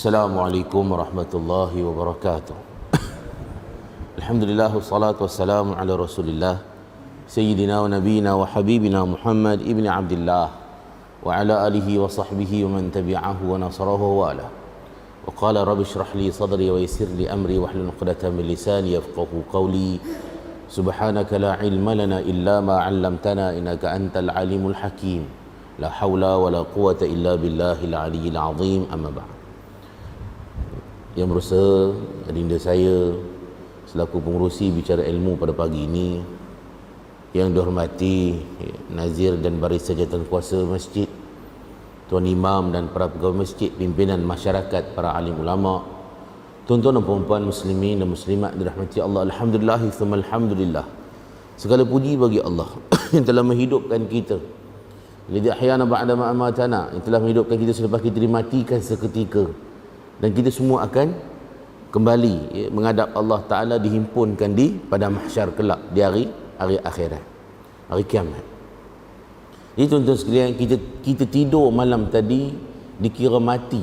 Assalamualaikum warahmatullahi wabarakatuh. Alhamdulillah wassalatu wassalamu ala Rasulillah Sayyidina wa nabiyina wa habibina Muhammad ibn Abdullah wa ala alihi wa sahbihi wa man tabi'ahu wa nasarahu wa ala. Wa qala rabbi shrah li sadri wa yassir li amri wahlul 'uqdatam min lisani yafqahu qawli. Subhanaka la ilma lana illa ma 'allamtana innaka antal alimul hakim. La haula wa la quwwata illa billahil aliyyil azim. Amma ba'd. Yang berusaha adinda saya selaku pengurusi bicara ilmu pada pagi ini, yang dihormati Nazir dan Barisan Jawatankuasa Masjid, Tuan Imam dan para pegawai masjid, pimpinan masyarakat, para alim ulama, tuan-tuan dan puan-puan muslimin dan muslimat dirahmati Allah. Alhamdulillah tsumma alhamdulillah. Segala puji bagi Allah yang telah menghidupkan kita. Alladzi ahyana ba'da ma amatana, yang telah menghidupkan kita selepas kita dimatikan seketika. Dan kita semua akan kembali menghadap Allah Ta'ala, dihimpunkan di pada mahsyar kelak di hari akhirat, hari kiamat. Jadi tuan-tuan sekalian, kita tidur malam tadi dikira mati,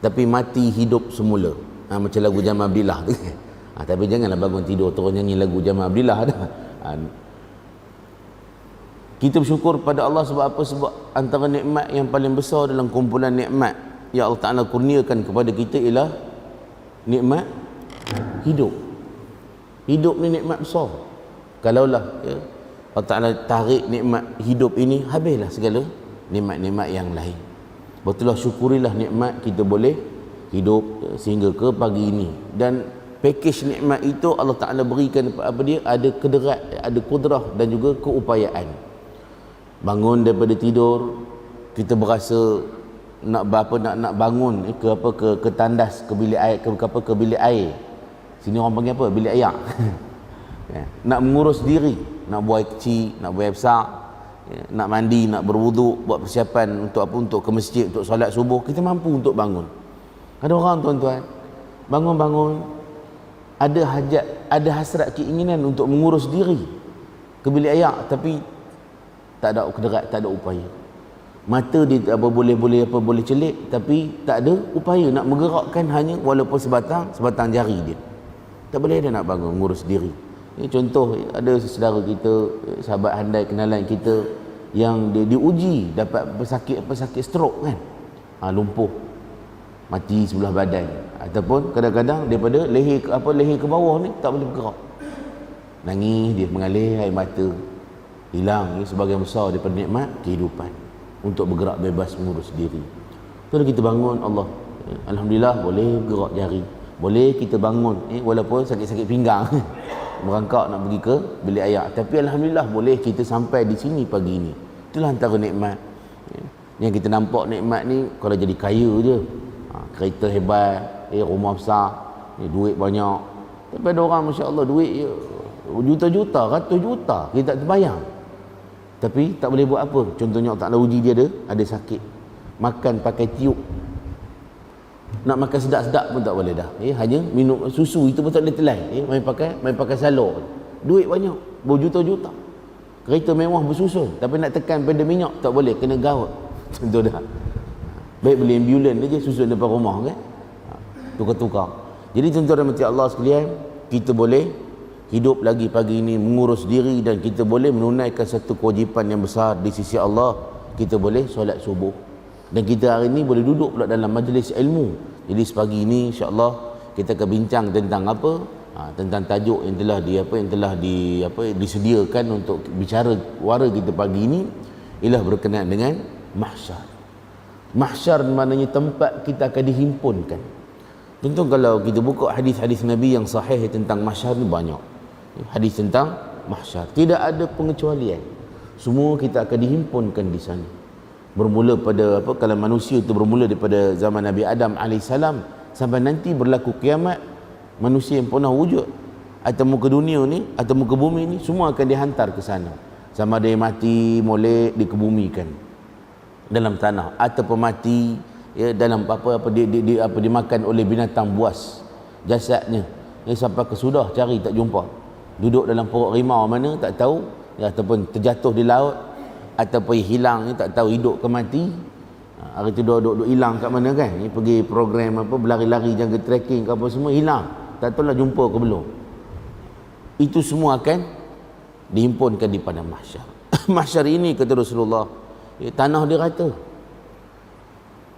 tapi mati hidup semula. Macam lagu Jamal Abdillah tu. Tapi janganlah bangun tidur terus nyanyi lagu Jamal Abdillah dah. Kita bersyukur pada Allah sebab apa? Sebab antara nikmat yang paling besar dalam kumpulan nikmat yang Allah Ta'ala kurniakan kepada kita ialah nikmat hidup. Hidup ni nikmat besar. Kalaulah Allah Ta'ala tarik nikmat hidup ini, habislah segala nikmat-nikmat yang lain. Betullah syukurilah nikmat kita boleh hidup sehingga ke pagi ini. Dan pakej nikmat itu Allah Ta'ala berikan apa dia? Ada kederat, ada kudrah dan juga keupayaan. Bangun daripada tidur, kita berasa nak bangun ke tandas, ke bilik air, ke bilik air. Sini orang panggil apa? Bilik air. Nak mengurus diri, nak buai kecil, nak buai besar, nak mandi, nak berwuduk, buat persiapan untuk apa? Untuk ke masjid, untuk solat subuh, kita mampu untuk bangun. Ada orang tuan-tuan bangun ada hajat, ada hasrat, keinginan untuk mengurus diri ke bilik air, tapi tak ada kederat, tak ada upaya. Mata dia boleh celik, tapi tak ada upaya nak menggerakkan hanya walaupun sebatang jari dia. Tak boleh dia nak bangun mengurus diri. Ini contoh, ada saudara kita, sahabat handai kenalan kita yang dia diuji dapat pesakit stroke kan. Lumpuh, mati sebelah badan, ataupun kadang-kadang daripada leher ke bawah ni tak boleh bergerak. Nangis dia, mengalir air mata. Hilang sebagian besar daripada nikmat kehidupan untuk bergerak bebas mengurus diri. Kalau kita bangun, Allah alhamdulillah boleh bergerak jari, boleh kita bangun walaupun sakit-sakit pinggang merangkak nak pergi ke bilik air, tapi alhamdulillah boleh kita sampai di sini pagi ini. Itulah antara nikmat yang kita nampak. Nikmat ni kalau jadi kaya je, kereta hebat, rumah besar, duit banyak, tapi ada orang masya-Allah duit juta-juta, ratus juta, kita tak terbayang, tapi tak boleh buat apa. Contohnya Allah Ta'ala uji dia ada sakit, makan pakai tiup, nak makan sedap-sedap pun tak boleh dah. Hanya minum susu itu pun tak boleh telan. Main pakai salur, duit banyak, berjuta-juta, kereta mewah bersusun, tapi nak tekan pada minyak tak boleh, kena gaut. Contoh dah. Baik beli ambulan je susun depan rumah kan, tukar-tukar. Jadi tuan-tuan dan puan Allah sekalian, kita boleh hidup lagi pagi ini mengurus diri, dan kita boleh menunaikan satu kewajipan yang besar di sisi Allah. Kita boleh solat subuh, dan kita hari ini boleh duduk pula dalam majlis ilmu. Jadi sepagi ini insya-Allah kita akan bincang tentang apa? Tentang tajuk yang telah disediakan untuk bicara wara kita pagi ini ialah berkenaan dengan mahsyar. Mahsyar maknanya tempat kita akan dihimpunkan. Tentu kalau kita buka hadis-hadis Nabi yang sahih tentang mahsyar ni banyak. Hadis tentang mahsyar, tidak ada pengecualian. Semua kita akan dihimpunkan di sana. Bermula pada kalau manusia itu bermula daripada zaman Nabi Adam alaihissalam sampai nanti berlaku kiamat, manusia yang pernah wujud atau muka dunia ni atau muka bumi ni semua akan dihantar ke sana. Sama ada yang mati molek dikebumikan dalam tanah, ataupun mati dalam dimakan oleh binatang buas jasadnya, sampai ke sudah cari tak jumpa, duduk dalam perut rimau mana tak tahu, ataupun terjatuh di laut, ataupun hilang tak tahu hidup ke mati. Hari tu duk hilang kat mana kan, ni pergi program apa, berlari-lari jaga trekking ke apa semua, hilang, tak tahu lah jumpa ke belum. Itu semua akan dihimpunkan di padang mahsyar. Mahsyar ini kata Rasulullah, tanah dia rata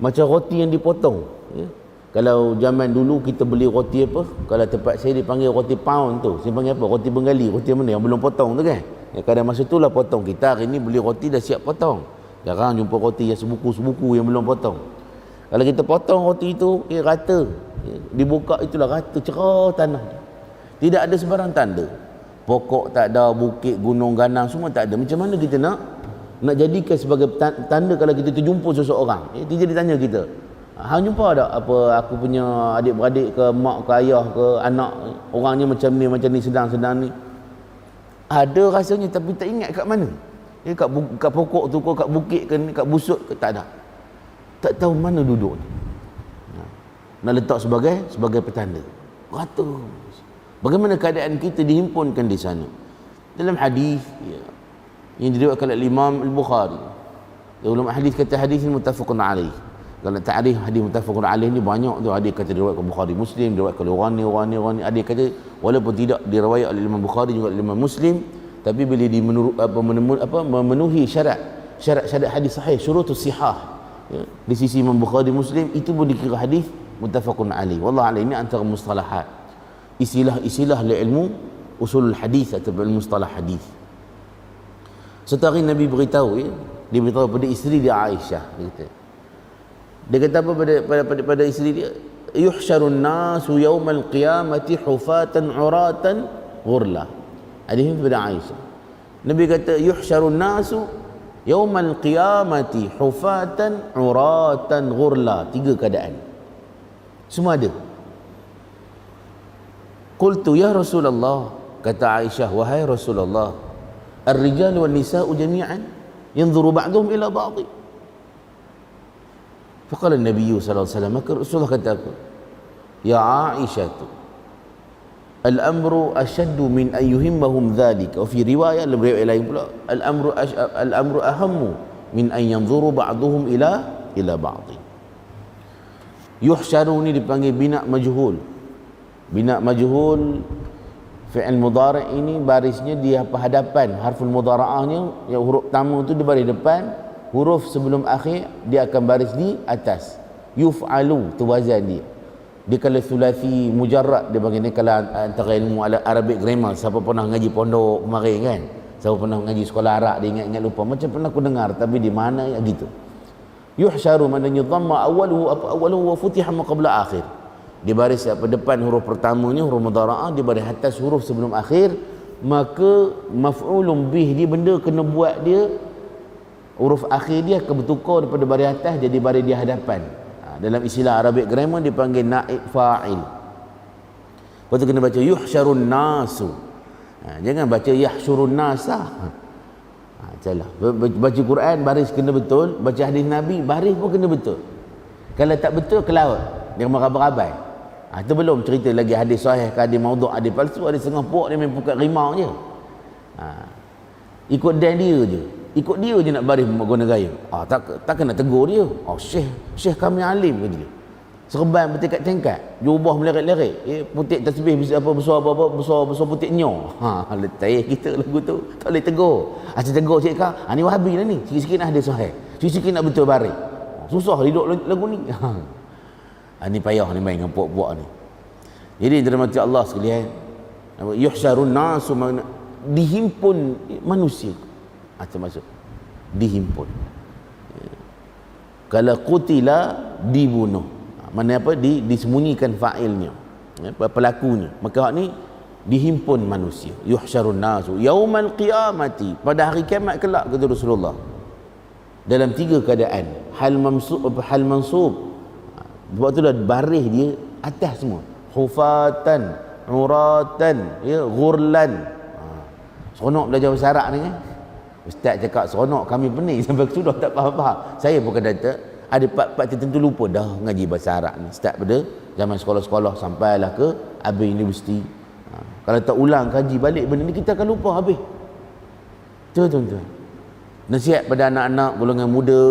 macam roti yang dipotong, ya. Kalau zaman dulu kita beli roti apa, kalau tempat saya dipanggil roti pound tu, saya panggil apa, roti Bengali, roti mana yang belum potong tu kan, ya, kadang masa tu lah potong. Kita hari ni beli roti dah siap potong, jarang jumpa roti yang sebuku-sebuku yang belum potong. Kalau kita potong roti itu, rata, ya, dibuka itulah rata, cerah tanah, tidak ada sebarang tanda, pokok tak ada, bukit, gunung, ganang semua tak ada. Macam mana kita nak jadikan sebagai tanda kalau kita terjumpa seseorang, dia jadi tanya kita, hang jumpa tak apa aku punya adik-beradik ke, mak ke, ayah ke, anak, orangnya macam ni sedang ni. Ada rasanya tapi tak ingat kat mana, kat pokok tu ke, kat bukit ke, kat busuk ke, tak ada, tak tahu mana duduk ni. Nak letak sebagai petanda rata. Bagaimana keadaan kita dihimpunkan di sana. Dalam hadis, ya, yang diriwayatkan oleh Imam Al-Bukhari, ulama hadis kata hadis ini muttafaqun alaih. Kalau ta'rif hadis muttafaqun alaih ni banyak tu, ada kata diriwayatkan Bukhari, Muslim, diriwayatkan oleh orang ni, ada kata walaupun tidak diriwayat oleh Imam Bukhari juga oleh Imam Muslim, tapi bila memenuhi syarat hadis sahih, syurutus sihah, ya, di sisi Imam Bukhari, Muslim, itu pun dikira hadis muttafaqun alaih. Wallahu a'lam. Ini antara mustalahat, istilah li ilmu usulul hadis atau mustalah hadis. Satu hari Nabi beritahu, ya, dia beritahu pada isteri dia Aisyah, dia kata apa pada isteri dia, yuhsyarun nasu yaumal qiyamati hufatan uratan ghurla. Hadis ini pada Aisyah. Nabi kata yuhsyarun nasu yaumal qiyamati hufatan uratan ghurla. 3 keadaan semua ada. Qultu ya Rasulullah, kata Aisyah, wahai Rasulullah, ar-rijal wan nisa'u jami'an yanzuru ba'dhum ila ba'd. Faqala Nabi sallallahu alaihi wasallam, maka Rasulullah kata apa? Ya Aisyah, al-amru ashaddu min an yuhimmahum dhalika. Wa fi riwayat lain pula, al-amru ahammu min an yanzuru ba'dhum ila ba'd. Yuhsyaru ni dipanggil bina majhul. Bina majhul, fi'il mudhari' ini barisnya di hadapan harful mudhara'ahnya, yang huruf pertama tu di baris depan, huruf sebelum akhir dia akan baris di atas. Yuf'alu tu wazan dia. Dia kalau sulasi mujarrad, dia panggil ni. Kalau antara ilmu Arabic grammar, siapa pernah ngaji pondok kemarin kan, siapa pernah ngaji sekolah Arab, dia ingat lupa, macam pernah aku dengar tapi di mana ya gitu. Yuhsyaru maknanya dhamma awaluhu wa futiha ma qabla akhir. Di baris apa depan huruf pertamanya huruf mudhara'ah, di baris atas huruf sebelum akhir, maka maf'ulun bih dia, benda kena buat dia, huruf akhir dia akan bertukar daripada baris atas jadi baris di hadapan. Dalam istilah Arabic grammar dipanggil naib fa'il. Lepas tu kena baca yuhsyarun nasu, jangan baca yahsyurun nasa. Salah. Baca Quran baris kena betul, baca hadis Nabi baris pun kena betul. Kalau tak betul ke laut, dia merabai-rabai. Itu belum cerita lagi hadis sahih ke hadis maudhu', hadis palsu, ada setengah puak dia main pukat rimau je. Ikut dan dia je. Ikut dia je nak baris guna gaya. Tak kena tegur dia. Syekh kami alim ke dia. Serban bertingkat-tingkat, jubah meleret-leret, putih tasbih besar putih nyo. Letai kita lagu tu, tak boleh tegur. Asyik tegur cik kau, ni Wahabi lah ni. Sikit-sikit nak ada sahih, sikit-sikit nak betul baris. Susah hidup lagu ni. Ni payah ni main dengan puak-puak ni. Jadi dirahmati Allah sekalian, yuhsyarun nasu, dihimpun manusia. Termasuk dihimpun. Kalau qutila, dibunuh. Mana apa? Disembunyikan fa'ilnya, pelakunya. Maka hak ni dihimpun manusia. Yuhsyarun nasu yaumal qiyamati, pada hari kiamat kelak, kata Rasulullah, dalam 3 keadaan. Hal mansub. Sebab tu dah baris dia atas semua. Hufatan, uratan, ghurlan. Seronok belajar bahasa Arab ni kan. Ustaz cakap seronok, kami pening sampai sudah tak faham-faham. Saya pun kata ada part-part tertentu lupa dah ngaji bahasa Arab ni. Start pada zaman sekolah-sekolah sampailah ke habis universiti. Kalau tak ulang kaji balik benda ni, kita akan lupa habis. Tuan-tuan, nasihat pada anak-anak golongan muda,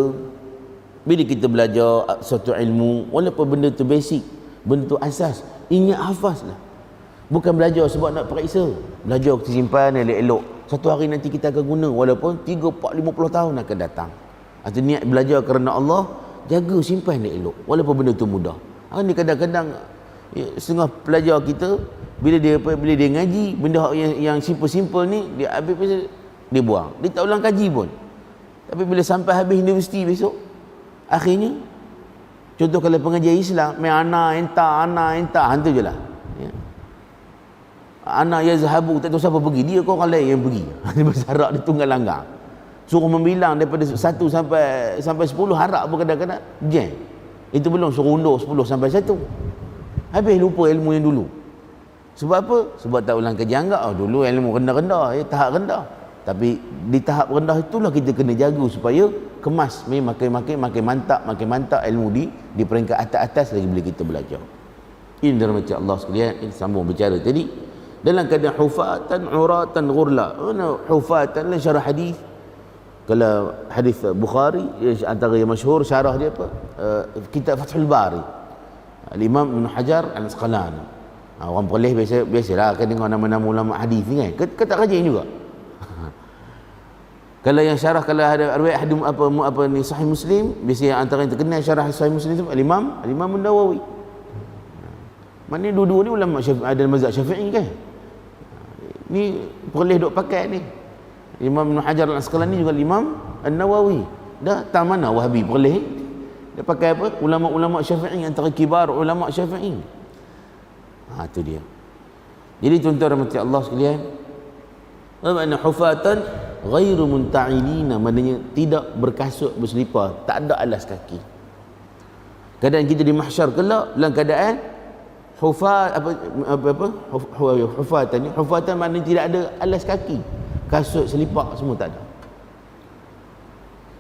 Bila kita belajar suatu ilmu, walaupun benda tu basic, benda tu asas, ingat hafazlah. Bukan belajar sebab nak periksa. Belajar kita simpan elok-elok. Satu hari nanti kita akan guna walaupun 3, 4, 50 tahun akan datang. Atau niat belajar kerana Allah, jaga simpan elok walaupun benda tu mudah. Hari ni kadang-kadang setengah pelajar kita bila dia ngaji benda yang simple-simple ni dia habis dia buang. Dia tak ulang kaji pun. Tapi bila sampai habis universiti besok, akhirnya contoh kalau pengajian Islam main ana entah hantu je lah. Ya. Ana yazhabu, tak tahu siapa pergi, dia ke orang lain yang pergi. Dia bersarak dia tunggal langgar. Suruh membilang daripada 1 sampai 10, harap pun kadang-kadang jam. Itu belum suruh undur 10 sampai 1. Habis lupa ilmu yang dulu. Sebab apa? Sebab tak ulang kaji, anggap dulu ilmu rendah-rendah, tahap rendah. Tapi di tahap rendah itulah kita kena jaga supaya kemas, makin mantap ilmu di peringkat atas-atas lagi bila kita belajar. Ini dirahmati Allah sekalian. Ini sambung bicara tadi dalam keadaan hufatan uratan ghurla. Hufatan dalam syarah hadis, kalau hadis Bukhari antara yang masyhur syarah dia apa, kitab Fathul Bari, Al-Imam Ibn Hajar Al-Asqalani. Orang perleh biasalah akan dengar nama-nama ulama hadis ni kan. Kau tak rajin juga. Kalau yang syarah, kalau ada riwayat hadis apa ni Sahih Muslim, biasa yang antara yang terkenal syarah Sahih Muslim tu Al-Imam An-Nawawi. Maknanya dua-dua ni ulama ada mazhab Syafi'i kan. Ni perleh duk pakai ni. Imam Ibn Hajar Al-Asqalani juga Imam An-Nawawi. Dah tak mana Wahabi perleh. Dia pakai apa? Ulama-ulama Syafi'i, antara kibar ulama Syafi'i. Tu dia. Jadi tuan-tuan rahmati Allah sekalian, makna hufatan ghairu munta'ilina, maknanya tidak berkasut berselipar, tak ada alas kaki. Keadaan kita di mahsyar kelak dalam keadaan hufatan maknanya tidak ada alas kaki, kasut selipar semua tak ada.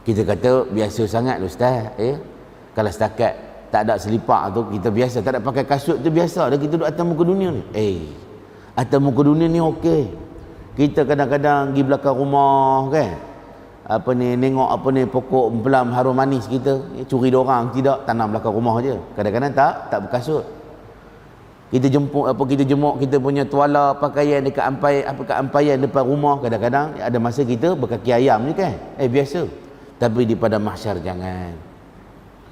Kita kata biasa sangat ustaz, kalau setakat tak ada selipar tu kita biasa, tak ada pakai kasut tu biasa dah, kita duduk atas muka dunia ni. Atas muka dunia ni okey. Kita kadang-kadang pergi belakang rumah kan, nengok pokok pelam harum manis kita, curi dorang, tidak tanam belakang rumah je. Kadang-kadang tak berkasut. Kita jemuk kita punya tuala pakaian dekat ampaian depan rumah. Kadang-kadang ada masa kita berkaki ayam je kan. Biasa. Tapi di pada mahsyar jangan.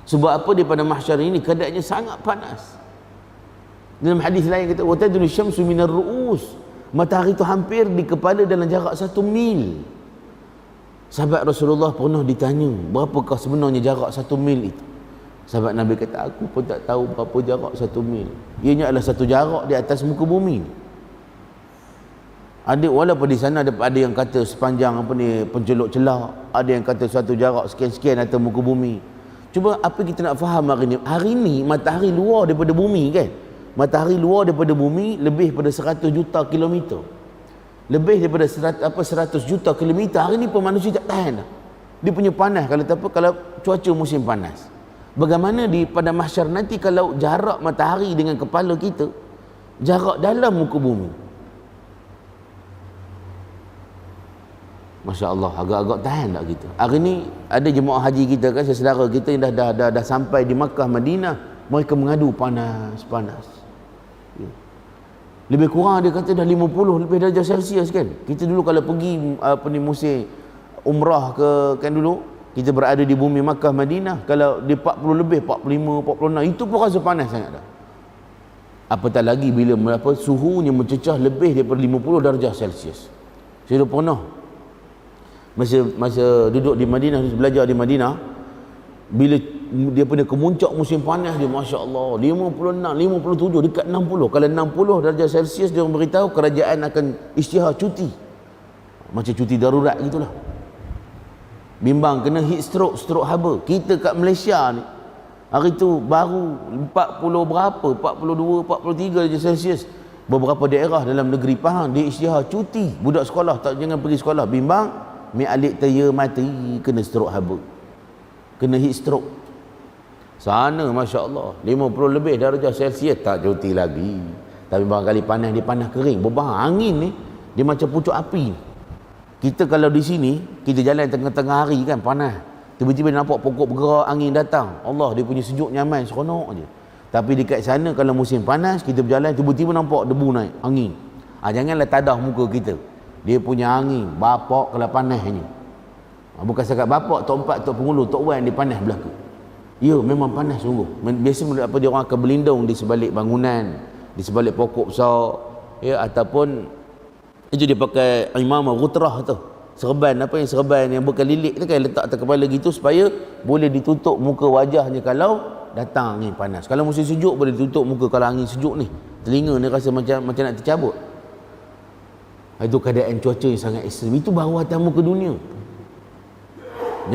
Sebab apa di pada mahsyar ini keadaannya sangat panas. Dalam hadis lain kata watadlu syamsu minar ru'us, matahari itu hampir di kepala dalam jarak 1 mil. Sahabat Rasulullah pernah ditanya, berapakah sebenarnya jarak 1 mil itu? Sahabat Nabi kata, aku pun tak tahu berapa jarak 1 mil. Ianya adalah satu jarak di atas muka bumi. Ada, walaupun di sana ada yang kata sepanjang penceluk celak, ada yang kata satu jarak sekian-sekian atas muka bumi. Cuba apa kita nak faham hari ni? Hari ni matahari luar daripada bumi kan? Matahari luar daripada bumi lebih pada 100 juta kilometer. Lebih daripada 100 juta kilometer. Hari ni pun manusia tak tahan dah. Dia punya panas kalau cuaca musim panas. Bagaimana pada mahsyar nanti kalau jarak matahari dengan kepala kita, jarak dalam muka bumi. Masya Allah, agak-agak tahan tak kita. Hari ni ada jemaah haji kita kan, saudara kita yang dah sampai di Makkah, Madinah, mereka mengadu panas. Lebih kurang dia kata dah 50 lebih darjah Celsius kan. Kita dulu kalau pergi musim umrah kan dulu, kita berada di bumi Makkah, Madinah, kalau di 40 lebih, 45, 46, itu pun rasa panas sangat dah. Apatah lagi bila suhunya mencecah lebih daripada 50 darjah Celsius. Saya dah pernah masa duduk di Madinah, belajar di Madinah, bila dia punya kemuncak musim panas dia, Masya Allah, 56, 57, dekat 60. Kalau 60 darjah Celsius, dia beritahu kerajaan akan isytihar cuti, macam cuti darurat gitulah. Bimbang kena heat stroke haba. Kita kat Malaysia ni hari tu baru 40 berapa, 42, 43 darjah Celsius. Beberapa daerah dalam negeri Pahang dia isytihar cuti, budak sekolah jangan pergi sekolah. Bimbang mi alik taya mati kena stroke haba, kena heat stroke. Sana Masya Allah 50 lebih darjah Celsius, tak cuti lagi. Tapi barangkali panas, dia panas kering, berbahang. Angin ni dia macam pucuk api. Kita kalau di sini kita jalan tengah-tengah hari kan panas, Tiba-tiba dia nampak pokok bergerak, angin datang. Allah, dia punya sejuk nyaman, seronok je. Tapi dekat sana kalau musim panas, kita berjalan, tiba-tiba nampak debu naik, angin. Janganlah tadah muka kita. Dia punya angin, bapak kalau panas ni. Bukan setakat bapak, tok empat, tok pengulu, tok wan, dia panas belaka. Ya, memang panas sungguh. Biasa dia orang akan berlindung di sebalik bangunan, di sebalik pokok besar, ya, ataupun itu dia pakai imamah rutrah tu. Serban, apa yang serban yang berkelilik tu kan, letak atas kepala gitu supaya boleh ditutup muka wajahnya kalau datang angin panas. Kalau musim sejuk boleh ditutup muka kalau angin sejuk ni. Telinga ni rasa macam nak tercabut. Itu keadaan cuaca yang sangat ekstrim. Itu baru hantar muka dunia.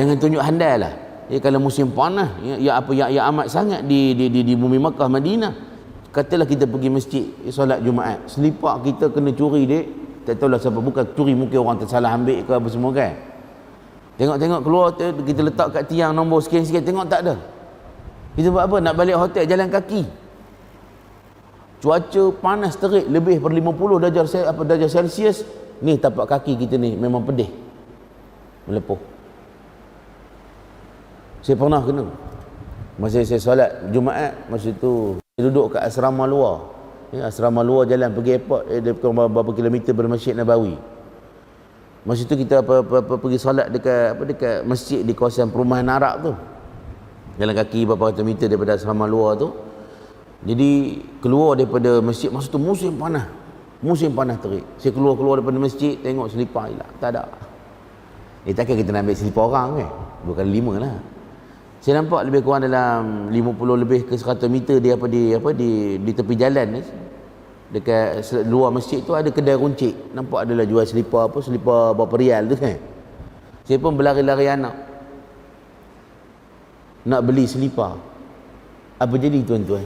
Jangan tunjuk handal lah. Kalau musim panas yang amat sangat di bumi Makkah Madinah, katalah kita pergi masjid solat Jumaat, selipar kita kena curi dek. Tak tahulah siapa, bukan curi, mungkin orang tersalah ambil ke apa semua kan. Tengok keluar kita letak kat tiang nombor sekian-sekian, tengok tak ada. Kita buat apa? Nak balik hotel jalan kaki. Cuaca panas terik lebih per 50 darjah Celsius. Ni tapak kaki kita ni memang pedih, melepuh. Saya pernah kena. Masa saya solat Jumaat, masa tu saya duduk kat asrama luar. Asrama luar jalan pergi airport, dia berapa kilometer dari Masjid Nabawi. Masa tu kita pergi solat dekat masjid di kawasan perumahan Arab tu. Jalan kaki beberapa ratus meter daripada asrama luar tu. Jadi keluar daripada masjid, masa tu musim panas. Musim panas terik. Saya keluar daripada masjid, tengok selipar hilang, tak ada. Takkan kita nak ambil selipar orang kan? Bukan 5 lah. Saya nampak lebih kurang dalam 50 lebih ke 100 meter di tepi jalan ni. Dekat luar masjid tu ada kedai runcit. Nampak adalah jual selipar berapa rial tu kan. Saya pun berlari-lari anak nak beli selipar. Apa jadi tuan-tuan?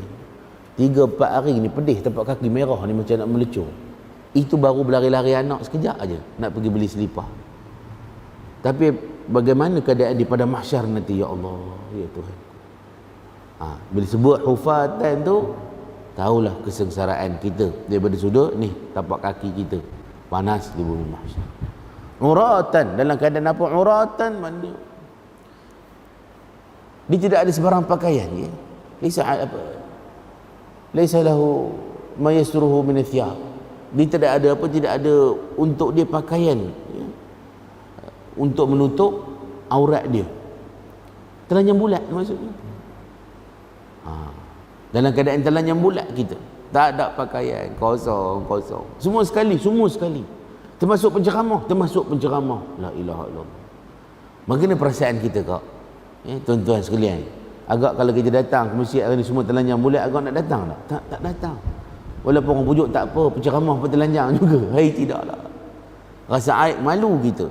3-4 hari ni pedih, tapak kaki merah ni macam nak melecur. Itu baru berlari-lari anak sekejap aja nak pergi beli selipar. Tapi bagaimana keadaan di pada mahsyar nanti, ya Allah, ya Tuhan. Bila sebut hufatan tu, tahulah kesengsaraan kita daripada sudut ni tapak kaki kita panas di bumi mahsyar. Uratan, dalam keadaan apa? Uratan mana? Dia tidak ada sebarang pakaian ya. Laisa lahu ma yasturuhu min athiyab. Dia tidak ada untuk dia pakaian ya, untuk menutup aurat dia. Telanjang bulat maksudnya. Dalam keadaan telanjang bulat kita, tak ada pakaian, kosong. Semua sekali. Termasuk penceramah. La ilaha illallah. Bagaimana perasaan kita kak? Tuan-tuan sekalian, agak kalau kita datang ke masjid hari ni semua telanjang bulat, agak nak datang tak? Tak datang. Walaupun orang pujuk tak apa, penceramah pun telanjang juga. Hai, tidaklah. Rasa aib, malu kita.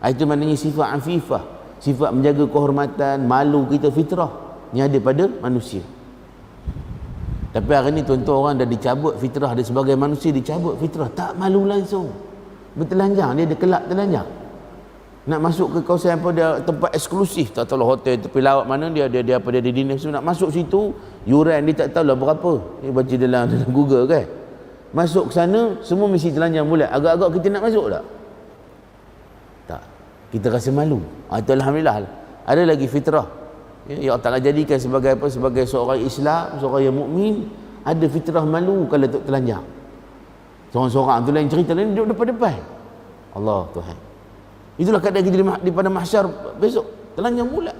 Itu maknanya sifat afifah, sifat menjaga kehormatan, malu kita, fitrah yang ada pada manusia. Tapi hari ni tuan-tuan, orang dah dicabut fitrah dia sebagai manusia, dicabut fitrah, tak malu langsung, bertelanjang. Dia ada kelab telanjang. Nak masuk ke kawasan apa dia, tempat eksklusif, tak tahu hotel tepi laut mana, dia ada dinner semua, nak masuk situ yuran dia tak tahulah berapa. Dia baca dalam Google kan. Masuk ke sana semua mesti telanjang bulat. Agak-agak kita nak masuk tak? Tak. Kita rasa malu. Itu alhamdulillah. Ada lagi fitrah. Ya Allah Ta'ala jadikan sebagai apa? Sebagai seorang Islam, seorang yang mukmin, ada fitrah malu kalau tak telanjang. Seorang-seorang tu lain cerita, lain duduk depan-depan. Allah Tuhan. Itulah keadaan kita di pada mahsyar besok, telanjang bulat.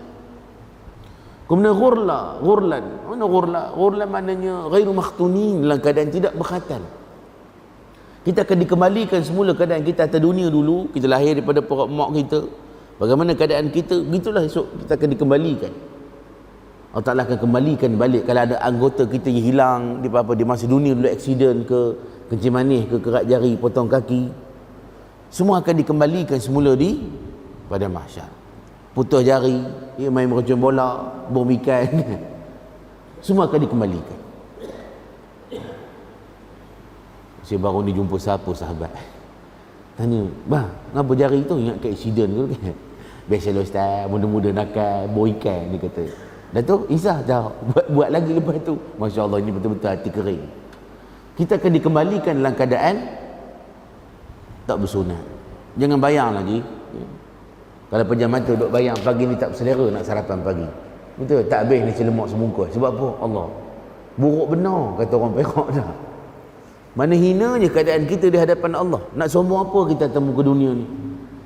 Kemudian ghurlan. Mana ghurlan? Ghurlan maknanya ghairu makhtunin, dalam keadaan tidak berkhatan. Kita akan dikembalikan semula keadaan kita atas dunia dulu. Kita lahir daripada perut mak kita. Bagaimana keadaan kita, gitulah esok kita akan dikembalikan. Allah Ta'ala akan kembalikan balik. Kalau ada anggota kita yang hilang di masa dunia dulu, aksiden ke, kencing manis ke, kerat jari, potong kaki, semua akan dikembalikan semula pada mahsyar. Putus jari, main meracun bola, bom ikan, semua akan dikembalikan. Saya baru ni jumpa siapa sahabat, tanya, bang, kenapa jari tu ingat ke aksiden ke kan? Biasalah ustaz, muda-muda nakal, bom ikan, dia kata. Dah tu, insah dah, buat lagi lepas tu. Masya Allah, ini betul-betul hati kering. Kita akan dikembalikan dalam keadaan tak bersunat. Jangan bayang lagi. Kalau pejam mata duk bayang pagi ni tak selera nak sarapan pagi. Betul, tak habis nasi lemak sebungkus. Sebab apa? Allah. Buruk benar kata orang Perak dah. Mana hinanya keadaan kita di hadapan Allah. Nak sombong apa kita temu ke dunia ni?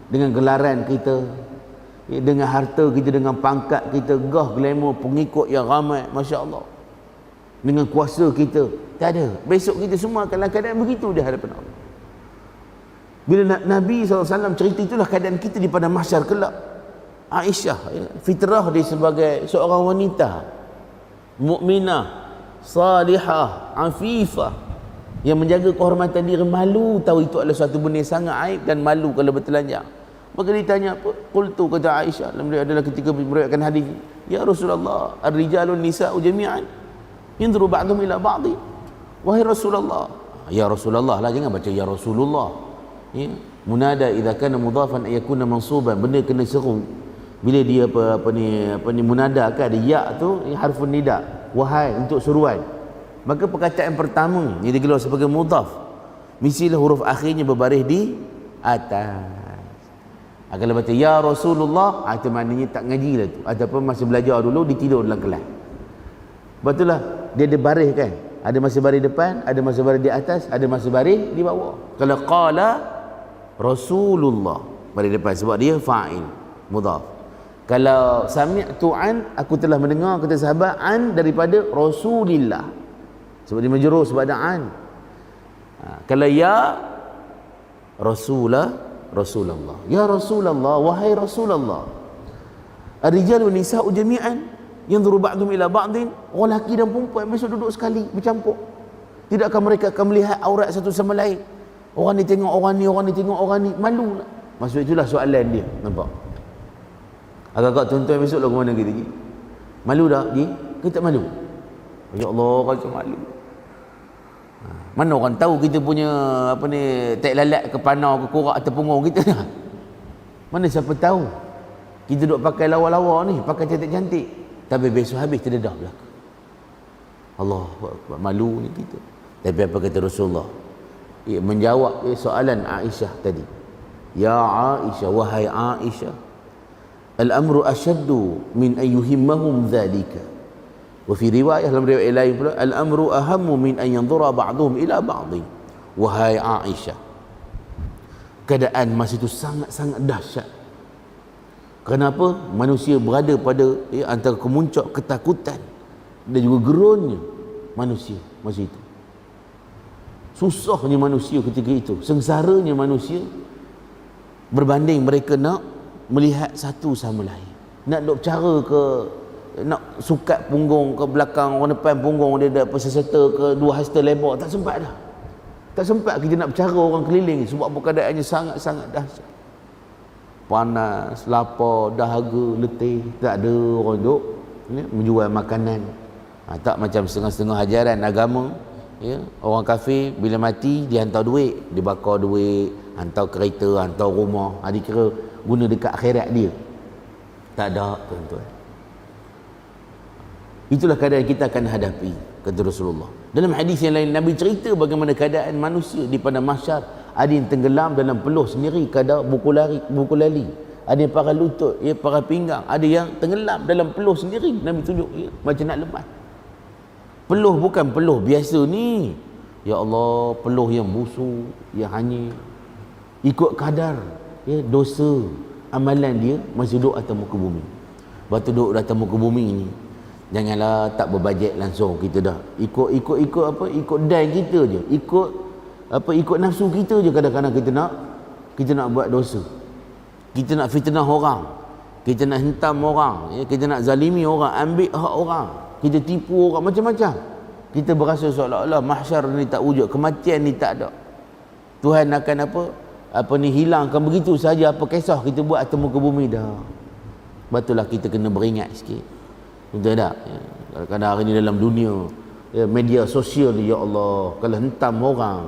Dengan gelaran kita, dengan harta kita, dengan pangkat kita, gah, glamour, pengikut yang ramai, Masya Allah. Dengan kuasa kita. Tak ada. Besok kita semua akan dalam keadaan begitu di hadapan Allah. Bila Nabi SAW cerita, itulah keadaan kita di pada mahsyar kelak. Aisyah, fitrah dia sebagai seorang wanita mukminah, salihah, afifah, yang menjaga kehormatan diri, malu tahu itu adalah suatu benda yang sangat aib dan malu kalau bertelanjang. Maka ditanya, qultu, kata Aisyah, dia adalah ketika meriwayatkan hadis, ya Rasulullah, ar-rijalun nisa'u jami'an yanduru ba'dhum ila ba'dhi. Wahai Rasulullah, ya Rasulullah lah, jangan baca ya Rasulullah. Ya, munada idza kana mudhafan ayakuna mansuban, benda kena seru bila dia apa ni munada kan, ada ya tu harfun nida, wahai, untuk suruhan. Maka perkataan pertama yang digelar sebagai mudhaf, mestilah huruf akhirnya berbaris di atas. Kalau baca ya Rasulullah, itu maknanya tak ngaji lah tu, ataupun masih belajar dulu, ditidur dalam kelas. Betul lah, dia ada baris kan, ada masih baris depan, ada masih baris di atas, ada masih baris di bawah. Kalau qala Rasulullah, baris depan sebab dia fa'il mudhaf. Kalau sami'tu an, aku telah mendengar, kata sahabat, an daripada Rasulillah, sebab dia majrur sebab ada an. Kalau ya Rasulullah, ya Rasulullah, wahai Rasulullah, ar-rijalu nisa'u jami'an yanzuru ba'dhum ila ba'din, orang lelaki dan perempuan besok duduk sekali bercampur, tidakkah mereka akan melihat aurat satu sama lain? Orang ni tengok orang ni, orang ni tengok orang ni, malu lah. Maksud itulah soalan dia, nampak? Agak-agak tuan-tuan besok lah ke mana kita? Malu tak? Kita tak malu? Ya Allah, rasa malu. Mana orang tahu kita punya apa ni, tak lalat ke panau ke korak atau punggung kita dah? Mana siapa tahu? Kita duk pakai lawa-lawa ni, pakai cantik-cantik, tapi besok habis terdedah belaka. Allah, malu ni kita. Tapi apa kata Rasulullah? Menjawab soalan Aisyah tadi. Ya Aisyah, wahai Aisyah, al-amru ashaddu min ayyuhimmahum dhalika. Wa fi riwayah, dalam riwayat lain pula, al-amru ahammu min an yanzura ba'dhum ila ba'dhi. Wahai Aisyah, keadaan masa itu sangat-sangat dahsyat. Kenapa? Manusia berada pada antara kemuncak ketakutan dan juga gerunnya manusia masa itu. Susahnya manusia ketika itu, sengsaranya manusia, berbanding mereka nak melihat satu sama lain, nak duk cara ke, nak sukat punggung ke belakang, orang depan punggung dia ada peserta ke, dua hasta lebar, tak sempat dah. Tak sempat kita nak bercara orang keliling, sebab keadaannya sangat-sangat dahsyat. Panas, lapar, dahaga, letih, tak ada orang duk menjual makanan. Tak macam setengah-setengah ajaran agama, ya, orang kafir bila mati dia hantar duit, dia bakar duit, hantar kereta, hantar rumah, dikira guna dekat akhirat dia. Tak ada, tuan-tuan. Itulah keadaan kita akan hadapi, kata Rasulullah. Dalam hadis yang lain, Nabi cerita bagaimana keadaan manusia di padang mahsyar. Ada yang tenggelam dalam peluh sendiri, kadar buku lali. Ada yang pakai lutut, pakai pinggang. Ada yang tenggelam dalam peluh sendiri. Nabi tunjuk, macam nak lepas. Peluh bukan peluh biasa ni. Ya Allah, peluh yang busuk, yang hanyir. Ikut kadar dosa amalan dia masih duduk atas muka bumi. Lepas tu duduk atas muka bumi ni, janganlah tak berbajet langsung kita dah. Ikut apa? Ikut dan kita je. Ikut nafsu kita je. Kadang-kadang kita nak buat dosa. Kita nak fitnah orang. Kita nak hentam orang, kita nak zalimi orang, ambil hak orang. Kita tipu orang, macam-macam. Kita berasa seolah-olah mahsyar ni tak wujud, kematian ni tak ada. Tuhan akan hilangkan begitu saja apa kisah kita buat atas muka bumi dah. Betullah kita kena beringat sikit. Betul tak? Kadang-kadang hari ni dalam dunia, media sosial ni, ya Allah, kalau hentam orang,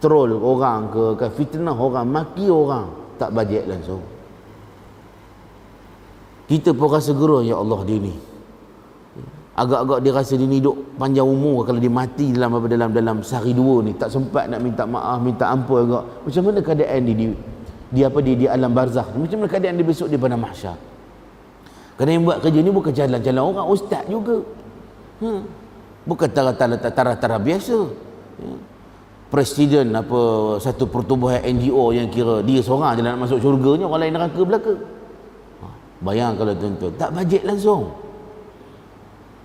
troll orang ke fitnah orang, maki orang, tak bajet langsung. Kita pun rasa gerah, ya Allah, dia ni agak-agak dia rasa dia ni duk panjang umur. Kalau dia mati dalam sehari dua ni, tak sempat nak minta maaf, minta ampun agak. Macam mana keadaan dia? di alam barzakh. Macam mana keadaan dia besok di padang mahsyar? Kerana yang buat kerja ni bukan jalan-jalan orang, ustaz juga. Bukan tara-tara biasa. Presiden apa satu pertubuhan NGO yang kira dia seorang je nak masuk syurganya, orang lain neraka belaka. Bayang kalau tuan-tuan tak bajet langsung.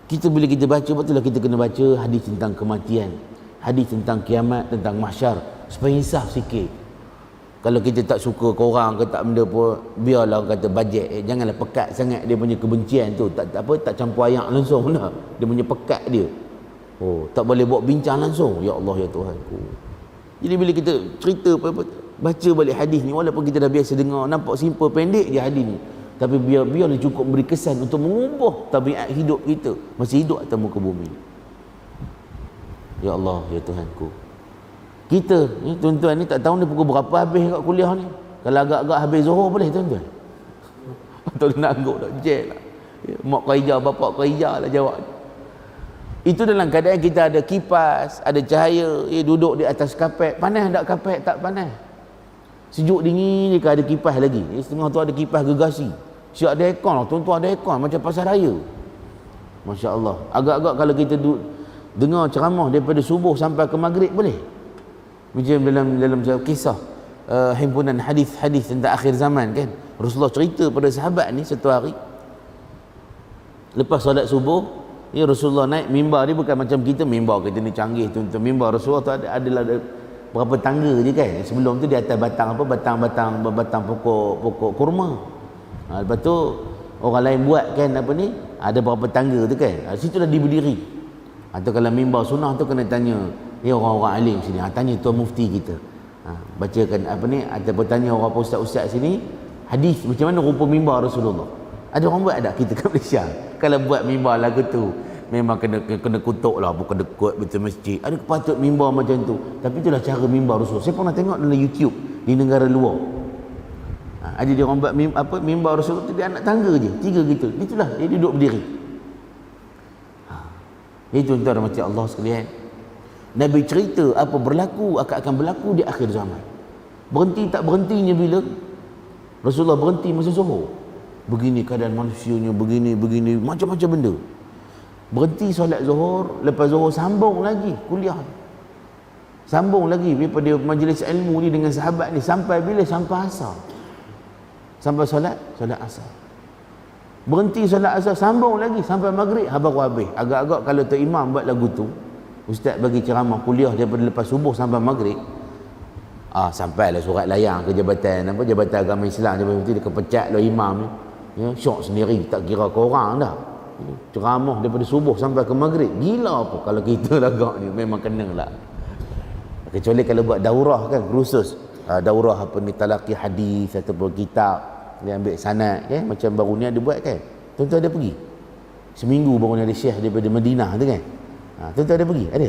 Kita bila kita baca, betul lah kita kena baca hadis tentang kematian, hadis tentang kiamat, tentang mahsyar, supaya insaf sikit. Kalau kita tak suka korang ke tak benda pun, biarlah orang kata bajet, janganlah pekat sangat dia punya kebencian tu. Tak campur ayak langsung dah. Dia punya pekat dia. Oh, tak boleh buat bincang langsung. Ya Allah ya Tuhanku. Jadi bila kita cerita baca balik hadis ni, walaupun kita dah biasa dengar, nampak simple pendek je hadis ni, tapi biarlah cukup beri kesan untuk mengubah tabiat hidup kita masih hidup atas muka bumi. Ya Allah ya Tuhanku. Kita ni tuan-tuan ni tak tahu ni pukul berapa habis kat kuliah ni. Kalau agak-agak habis Zuhur boleh tuan-tuan. Atau nangguk dah jet lah. Mak kerja, bapak kerja lah jawab. Itu dalam keadaan kita ada kipas, ada cahaya, duduk di atas kapet. Panas tak kapet? Tak panas. Sejuk dingin jika ada kipas lagi. Setengah tu ada kipas gergasi. Siap ada aircon lah, tuan-tuan ada aircon macam pasar raya. Masya Allah. Agak-agak kalau kita dengar ceramah daripada subuh sampai ke maghrib boleh. Macam dalam kisah himpunan hadis-hadis tentang akhir zaman kan. Rasulullah cerita pada sahabat ni satu hari. Lepas solat subuh, Rasulullah naik mimbar ni bukan macam kita, mimbar kita ni canggih tuan-tuan. Mimbar Rasulullah tu adalah berapa tangga je kan. Sebelum tu di atas batang pokok kurma. Lepas tu orang lain buat kan apa ni, ada berapa tangga tu kan. Situ dah berdiri. Atau kalau mimbar sunnah tu kena tanya orang-orang alim sini. Tanya tuan mufti kita. Bacakan apa ni, ataupun tanya orang ustaz-ustaz sini hadis macam mana rupa mimbar Rasulullah. Ada orang buat tak kita kat Malaysia? Kalau buat mimbar lagu tu memang kena kutuk lah, bukan dekut betul masjid. Ada patut mimbar macam tu. Tapi itulah cara mimbar Rasul. Saya pernah tengok dalam YouTube di negara luar. Ada dia orang buat mimbar Rasul tu dia anak tangga je, 3 gitu. Itulah dia duduk berdiri. Itu tuan-tuan rahmati Allah sekalian. Nabi cerita apa berlaku akan berlaku di akhir zaman. Berhenti tak berhentinya bila Rasulullah berhenti masa Zuhur. Begini keadaan manusianya, begini macam-macam benda. Berhenti solat Zuhur, lepas Zuhur sambung lagi kuliah. Sambung lagi daripada majlis ilmu ni dengan sahabat ni sampai bila? Sampai asar. Sampai solat asar. Berhenti solat asar, sambung lagi sampai maghrib, baru habis. Agak-agak kalau tu imam buat lagu tu, ustaz bagi ceramah kuliah daripada lepas subuh sampai maghrib, sampailah surat layang ke Jabatan Agama Islam, dia kepecat lah imam ni. Ya, syok sendiri, tak kira korang dah. Ceramah daripada subuh sampai ke maghrib. Gila apa kalau kita lagak ni, memang kena lah. Kecuali kalau buat daurah kan, khusus daurah apa ni, talaqi hadis ataupun kitab, dia ambil sanad kan, macam baru ni ada buat kan. Tuan-tuan ada pergi? Seminggu baru ni ada syekh daripada Madinah tu kan. Tuan-tuan ada pergi? Ada?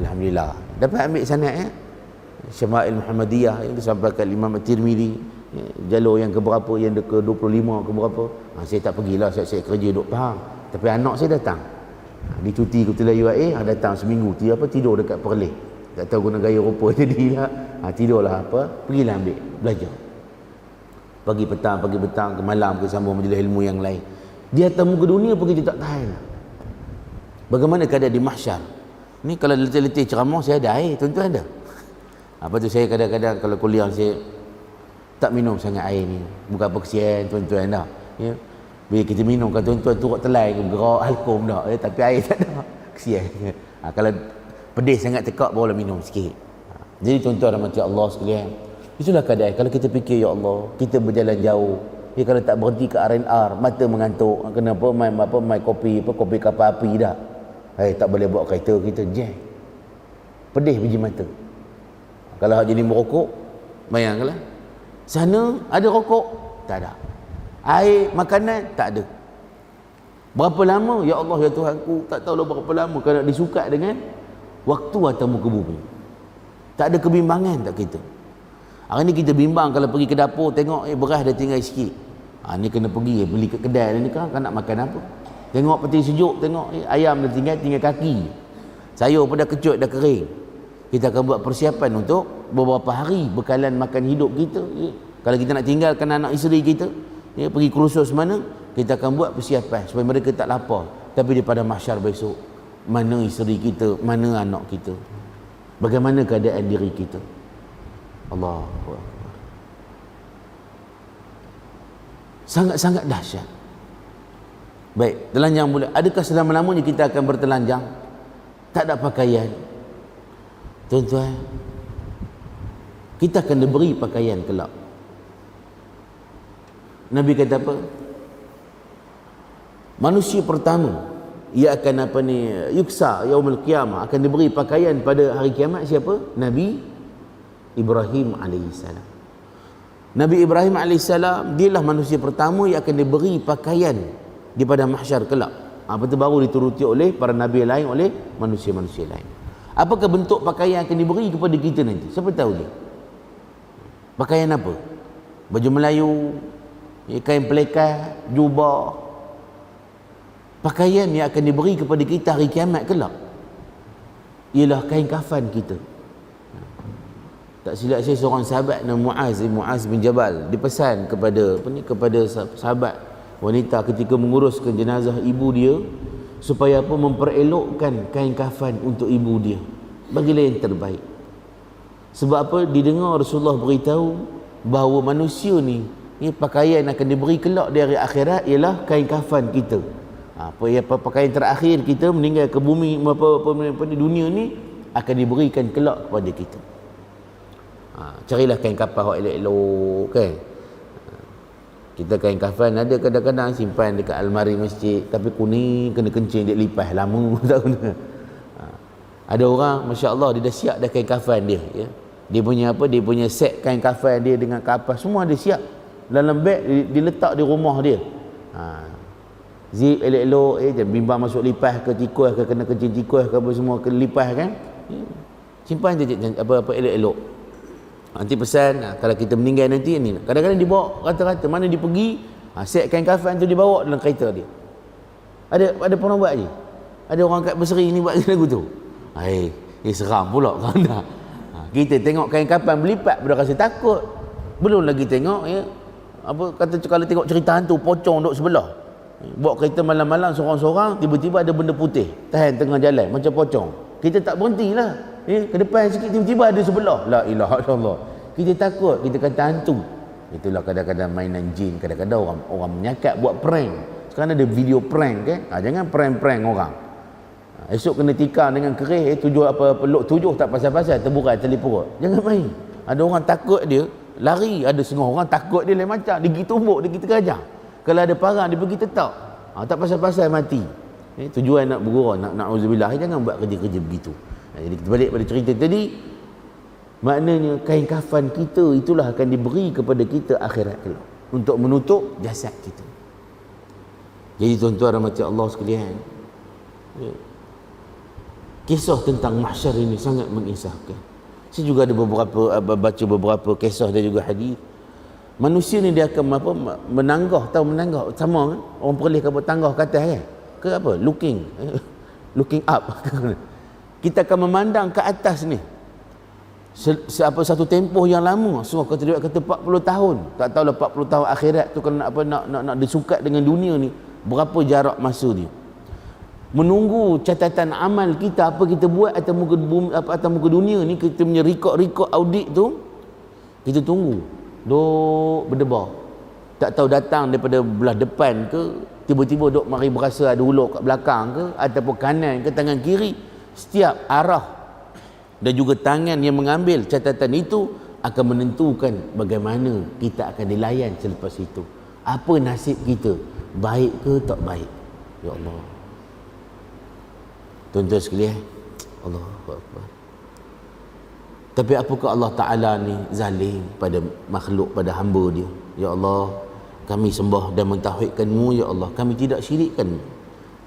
Alhamdulillah. Dapat ambil sanad ya. Syama'il Muhammadiyah yang disampaikan Imam At-Tirmidzi, jalur yang keberapa, yang ke-25 keberapa. Saya tak pergilah, saya kerja duk Pahang. Tapi anak saya datang. Di cuti kebetulan UAE, datang seminggu. Tidur dekat Perlis. Tak tahu guna gaya rupa jadilah. Tidurlah pergilah ambil, belajar. Pagi petang ke malam ke sambung majlis ilmu yang lain. Di atas muka dunia pun kita tak tahan. Bagaimana keadaan di mahsyar? Ni kalau letih-letih ceramah saya ada air, tuan-tuan ada. Apa tu saya kadang-kadang kalau kuliah saya tak minum sangat air ni. Bukan apa kesian tuan-tuan dah. Ya. Bila kita minum kan tuan-tuan turut telai ke gerak alkom dah. Tapi air tak ada. Kesian. Kalau pedih sangat tekak barulah minum sikit. Jadi tuan-tuan rahmati Allah sekalian. Itulah keadaan. Kalau kita fikir ya Allah, kita berjalan jauh. Kalau tak berhenti ke R&R, mata mengantuk. Kenapa? Main kopi kapal api dah. Tak boleh bawa kereta kita jam. Pedih biji mata. Kalau jadi merokok, bayangkanlah. Sana ada rokok? Tak ada. Air, makanan? Tak ada. Berapa lama? Ya Allah, ya Tuhanku, tak tahulah berapa lama kalau disukat dengan waktu atas muka bumi. Tak ada kebimbangan tak kita. Hari ni kita bimbang kalau pergi ke dapur, tengok beras dah tinggal sikit. Ni kena pergi beli ke kedai ni kan nak makan apa. Tengok peti sejuk, tengok ayam dah tinggal kaki. Sayur pun dah kecut, dah kering. Kita akan buat persiapan untuk beberapa hari bekalan makan hidup kita. Kalau kita nak tinggalkan anak isteri kita, ya, pergi kursus mana, kita akan buat persiapan supaya mereka tak lapar. Tapi di pada mahsyar besok, mana isteri kita, mana anak kita, bagaimana keadaan diri kita. Allahu Akbar. Sangat-sangat dahsyat. Baik, telanjang pula. Adakah selama-lamanya kita akan bertelanjang? Tak ada pakaian. Tuan-tuan, kita akan diberi pakaian kelak. Nabi kata apa? Manusia pertama ia akan yuksa yaumul qiyamah, akan diberi pakaian pada hari kiamat siapa? Nabi Ibrahim alaihissalam. Nabi Ibrahim alaihissalam dialah manusia pertama yang akan diberi pakaian di pada mahsyar kelak. Betul, baru dituruti oleh para nabi lain, oleh manusia-manusia lain. Apakah bentuk pakaian yang akan diberi kepada kita nanti? Siapa tahu dia? Pakaian apa? Baju Melayu, kain pelekat, jubah. Pakaian yang akan diberi kepada kita hari kiamat kelak ialah kain kafan kita. Tak silap saya, seorang sahabat nama Muaz bin Jabal dipesan kepada sahabat wanita ketika menguruskan jenazah ibu dia supaya memperelokkan kain kafan untuk ibu dia, bagilah yang terbaik. Sebab apa? Didengar Rasulullah beritahu bahawa manusia ni, pakaian akan diberi kelak di hari akhirat ialah kain kafan kita. Pakaian terakhir kita meninggal ke bumi di dunia ni akan diberikan kelak kepada kita. Carilah kain kafan yang elok-elok kan. Kita kain kafan ada kadang-kadang simpan dekat almari masjid, tapi kuning kena kencing dia lipas lama tak guna. Ada orang masya-Allah dia dah siap dah kain kafan dia, ya. Dia punya set kain kafan dia dengan kapas semua dia siap dalam beg, diletak di rumah dia. Zip elok-elok, jangan bimbang masuk lipas ke tikus ke, kena kencing tikus ke apa semua ke lipas kan. Simpan je apa elok-elok. Nanti pesan kalau kita meninggal nanti ni, kadang-kadang dibawa rata-rata mana dia pergi, set kain kafan tu dibawa dalam kereta dia. Ada pernah buat je. Ada orang kat Berseri ni buat lagu tu. Seram pula kan dah. Kita tengok kain kafan berlipat dah rasa takut. Belum lagi tengok kalau tengok cerita hantu pocong duduk sebelah. Bawa kereta malam-malam seorang-seorang, tiba-tiba ada benda putih tahan tengah jalan macam pocong. Kita tak berhentilah. Ke depan sikit tiba-tiba ada sebelah. La ilaha illallah. Kita takut, kita kata hantu. Itulah kadang-kadang mainan jin, kadang-kadang orang menyakat buat prank. Sekarang ada video prank kan. Jangan prank-prank orang. Esok kena tikar dengan kerih, peluk tujuh tak pasal-pasal, terburai tali perut. Jangan main. Ada orang takut dia lari, ada setengah orang takut dia lain macam, dia pergi tumbuk, dia kita kejar. Kalau ada parang dia pergi tetap. Tak pasal-pasal mati. Tujuan nak bergurau, na'udzubillah, jangan buat kerja-kerja begitu. Jadi kita balik pada cerita tadi, maknanya kain kafan kita itulah akan diberi kepada kita akhirat kelak untuk menutup jasad kita. Jadi tuan-tuan rahmati Allah sekalian, kisah tentang mahsyar ini sangat mengisahkan. Saya juga ada baca beberapa kisah dan juga hadis. Manusia ni dia akan menanggah sama kan? Orang Perlis kata tanggah ke atas kan? Ke apa? Looking up. Kita akan memandang ke atas ni. Satu tempoh yang lama. So kata 40 tahun. Tak tahulah 40 tahun akhirat tu kalau nak disukat dengan dunia ni, berapa jarak masa dia. Menunggu catatan amal kita, apa kita buat atas muka bumi, atas muka dunia ni, kita punya rekod audit tu kita tunggu. Duk berdebar. Tak tahu datang daripada belah depan ke, tiba-tiba duk mari berasa ada ulur kat belakang ke, ataupun kanan ke tangan kiri. Setiap arah dan juga tangan yang mengambil catatan itu akan menentukan bagaimana kita akan dilayan selepas itu. Apa nasib kita, baik ke tak baik. Ya Allah. Tuan-tuan sekalian, Allahu Akbar. Tapi apakah Allah Ta'ala ni zalim pada makhluk, pada hamba dia? Ya Allah, kami sembah dan mentauhidkan-Mu, ya Allah. Kami tidak syirikkan-Mu.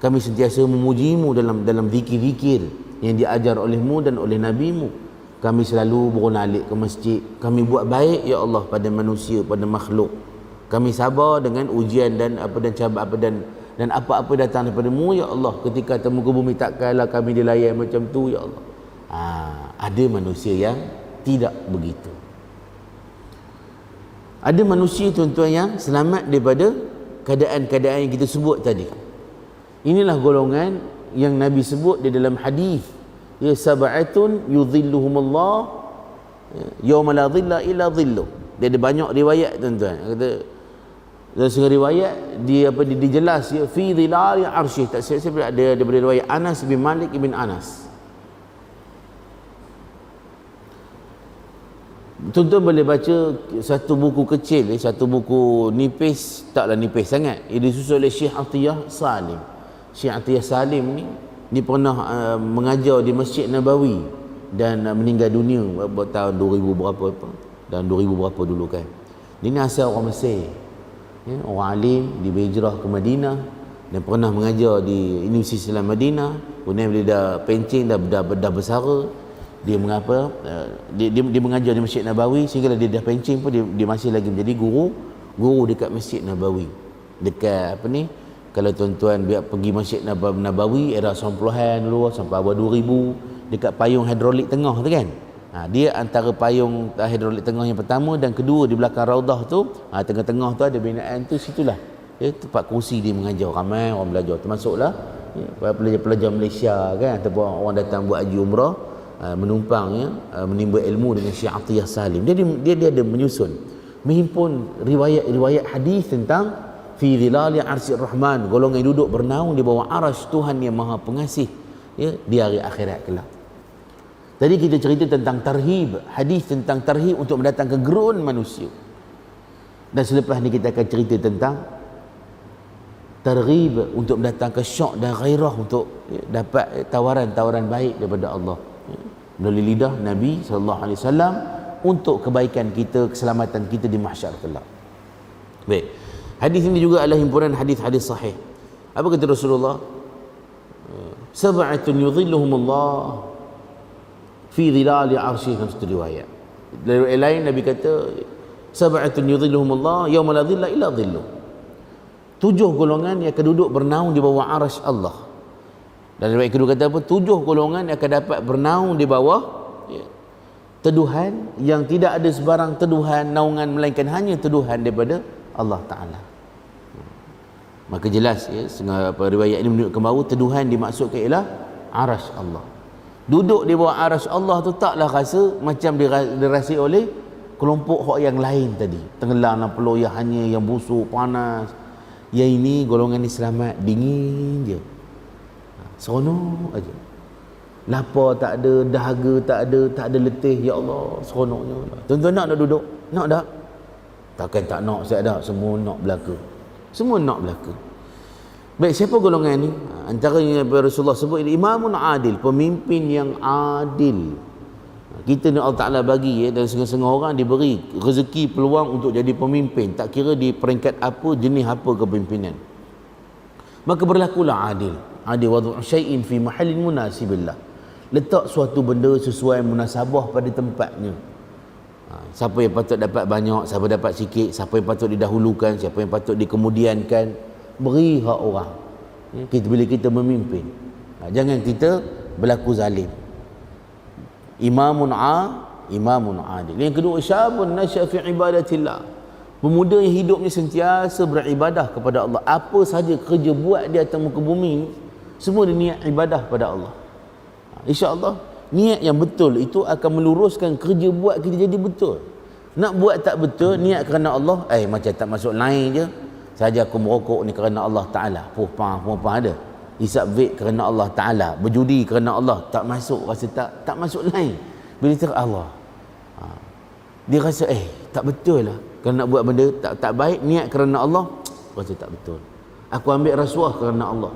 Kami sentiasa memuji-Mu dalam zikir-zikir yang diajar oleh-Mu dan oleh Nabi-Mu. Kami selalu beronalik ke masjid. Kami buat baik, ya Allah, pada manusia, pada makhluk. Kami sabar dengan ujian dan apa-apa datang daripada-Mu, ya Allah. Ketika temu ke bumi, takkanlah kami dilayan macam tu, ya Allah. Ada manusia yang tidak begitu. Ada manusia tuan-tuan yang selamat daripada keadaan-keadaan yang kita sebut tadi. Inilah golongan yang Nabi sebut di dalam hadis, ya sab'atun yudhilluhumullah yauma la dhilla illa dhilluh. Dia ada banyak riwayat tuan-tuan. Kata dalam setengah riwayat dia dijelas ya fi dhilali arsyih. Tak siap-siap ada daripada riwayat Anas bin Malik ibn Anas. Tuan-tuan boleh baca satu buku kecil, satu buku nipis, taklah nipis sangat. Ia disusun oleh Syekh Atiyah Salim. Syekh Atiyah Salim ni dia pernah mengajar di Masjid Nabawi dan meninggal dunia tahun 2000 berapa apa. Dan 2000 berapa dulu kan. Dia ni asal orang Mesir. Ya, orang alim, dia berhijrah ke Madinah dan pernah mengajar di Universiti Islam Madinah. Kemudian bila dah pencing, dah bersara, dia mengapa dia mengajar di Masjid Nabawi sehingga dia dah pencing pun dia masih lagi menjadi guru dekat Masjid Nabawi. Dekat apa ni, kalau tuan-tuan biar pergi Masjid Nabawi era 90-an dulu sampai awal 2000 dekat payung hidrolik tengah tu kan. Dia antara payung hidrolik tengah yang pertama dan kedua di belakang Raudah tu, tengah-tengah tu ada binaan tu, situlah tempat kursi dia mengajar. Ramai orang belajar, termasuklah pelajar-pelajar Malaysia kan, ataupun orang datang buat haji umrah menumpang menimba ilmu dengan Syekh Atiyah Salim. Dia ada menyusun, menghimpun riwayat hadis tentang fi dhilali arsyir rahman, golongan yang duduk bernaung di bawah arasy Tuhan yang Maha Pengasih di hari akhirat kelak. Tadi kita cerita tentang tarhib, hadis tentang tarhib untuk mendatangkan gerun manusia. Dan selepas ni kita akan cerita tentang targhib untuk mendatangkan syok dan ghairah untuk dapat tawaran-tawaran baik daripada Allah melalui lidah Nabi SAW untuk kebaikan kita, keselamatan kita di mahsyar kelak. Baik. Hadis ini juga adalah himpunan hadis-hadis sahih. Apa kata Rasulullah? Sab'atun yudhilluhumullah fi dhilali arsyih, dalam satu riwayat. Dari riwayat lain Nabi kata sab'atun yudhilluhumullah yauma la dhilla illa dhilluh. 7 golongan yang akan duduk bernaung di bawah arasy Allah. Dan riwayat kedua kata apa? 7 golongan yang akan dapat bernaung di bawah teduhan yang tidak ada sebarang teduhan naungan melainkan hanya teduhan daripada Allah Ta'ala. Maka jelas riwayat ini menunjukkan bahawa teduhan dimaksudkan ialah arasy Allah. Duduk di bawah arasy Allah tu taklah rasa macam dirasai oleh kelompok hak yang lain tadi. Tenggelam dalam peluh yang hanya yang busuk, panas. Yang ini golongan ni selamat, dingin je. Seronok aja. Lapar tak ada, dahaga tak ada letih. Ya Allah, seronoknya. Tuan-tuan nak duduk? Nak tak? Takkan tak nak, saya dah. Semua nak belaka. Semua nak belaka. Baik, siapa golongan ni? Antaranya Rasulullah sebut imamun adil, pemimpin yang adil. Kita ni Allah Ta'ala bagi dan setengah-setengah orang diberi rezeki peluang untuk jadi pemimpin, tak kira di peringkat apa, jenis apa kepimpinan. Maka berlakulah adil. Adil wad'u syai'in fi mahallin munasibillah. Letak suatu benda sesuai munasabah pada tempatnya. Siapa yang patut dapat banyak, siapa dapat sikit, siapa yang patut didahulukan, siapa yang patut dikemudiankan. Beri hak orang. Bila kita memimpin, jangan kita berlaku zalim. Imamun adil. Yang kedua, syabun nasya fi ibadatillah, pemuda yang hidupnya sentiasa beribadah kepada Allah. Apa saja kerja buat di atas muka bumi, semua dia niat ibadah pada Allah. InsyaAllah niat yang betul itu akan meluruskan kerja buat kita jadi betul. Nak buat tak betul, niat kerana Allah, macam tak masuk lain je. Saja aku merokok ni kerana Allah Ta'ala, perempuan ada. Hisap vape kerana Allah Ta'ala, berjudi kerana Allah, tak masuk, rasa tak masuk lain. Bila dia Allah, dia rasa tak betul lah. Kalau nak buat benda tak baik, niat kerana Allah, rasa tak betul. Aku ambil rasuah kerana Allah.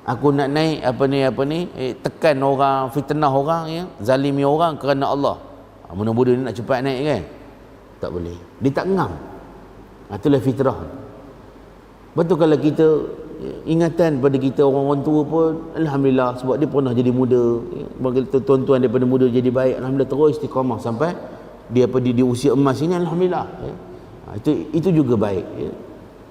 Aku nak naik apa ni, tekan orang, fitnah orang, zalimi orang kerana Allah. Mudah-mudahan dia nak cepat naik kan? Tak boleh. Dia tak ngam. Itulah fitrah. Betul kalau kita ingatan pada kita orang-orang tua pun, alhamdulillah, sebab dia pernah jadi muda, bagi tuan-tuan daripada muda jadi baik, alhamdulillah terus istiqamah sampai dia di usia emas ini, alhamdulillah. Itu juga baik.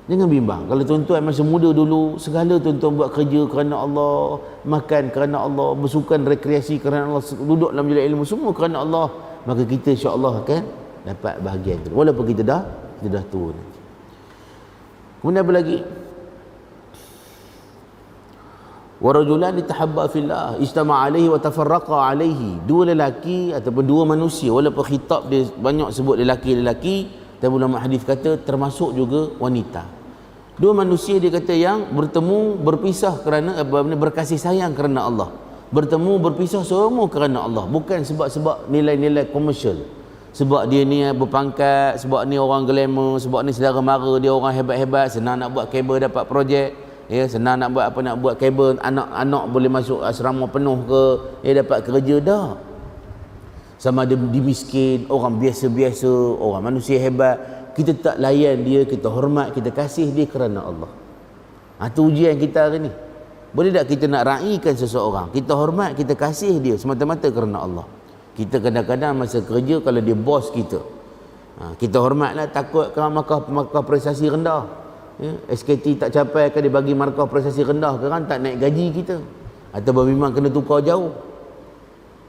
Jangan bimbang. Kalau tuan-tuan masa muda dulu, segala tuan-tuan buat kerja kerana Allah, makan kerana Allah, bersukan rekreasi kerana Allah, duduk dalam majlis ilmu, semua kerana Allah, maka kita insya-Allah akan dapat bahagian tu walaupun kita dah tua nanti. Kemudian apa lagi? Wa rajulan tahabba fillah ijtama alaihi wa tafarraqa alaihi. Dua lelaki ataupun dua manusia, walaupun khitab dia banyak sebut lelaki, tapi ulama hadis kata termasuk juga wanita. Dua manusia dia kata yang bertemu berpisah kerana berkasih sayang kerana Allah. Bertemu berpisah semua kerana Allah, bukan sebab nilai-nilai komersial. Sebab dia ni berpangkat, sebab ni orang glamour, sebab ni saudara mara dia orang hebat-hebat, senang nak buat kabel dapat projek, ya, senang nak buat kabel, anak-anak boleh masuk asrama penuh ke, dapat kerja dah. Sama ada di miskin, orang biasa-biasa, orang manusia hebat, kita tak layan dia, kita hormat, kita kasih dia kerana Allah. Itu ujian kita hari ni. Boleh tak kita nak raikan seseorang, kita hormat, kita kasih dia semata-mata kerana Allah. Kita kadang-kadang masa kerja, kalau dia bos kita, kita hormatlah, takut kalau markah prestasi rendah, SKT tak capai, kan dia bagi markah prestasi rendah, kan tak naik gaji kita, atau memang kena tukar jauh.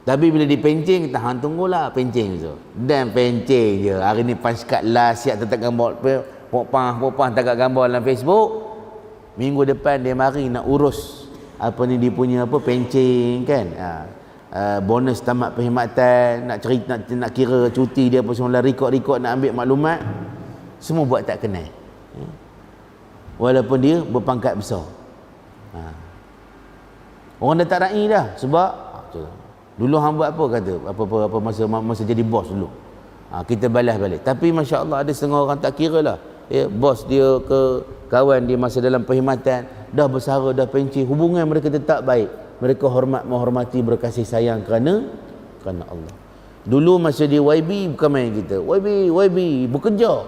Tapi bila dipencing, tahan tunggulah pencing tu. Dan pencing je. Hari ni paskat last, siap tetap gambar popang tak gambar dalam Facebook. Minggu depan dia mari nak urus apa ni, dia punya pencing kan. Bonus tamat perkhidmatan, nak cerita, nak kira cuti dia apa semua, rekod nak ambil maklumat, semua buat tak kenal. Walaupun dia berpangkat besar. Orang dah tak rai dah sebab dulu hang buat apa, kata apa masa jadi bos dulu. Kita balas balik. Tapi masya-Allah ada setengah orang tak kira lah. Bos dia ke kawan dia masa dalam perkhidmatan dah bersara, dah pencing, hubungan mereka tetap baik. Mereka menghormati, berkasih sayang kerana Allah. Dulu masa di YB bukan main kita. YB bekerja.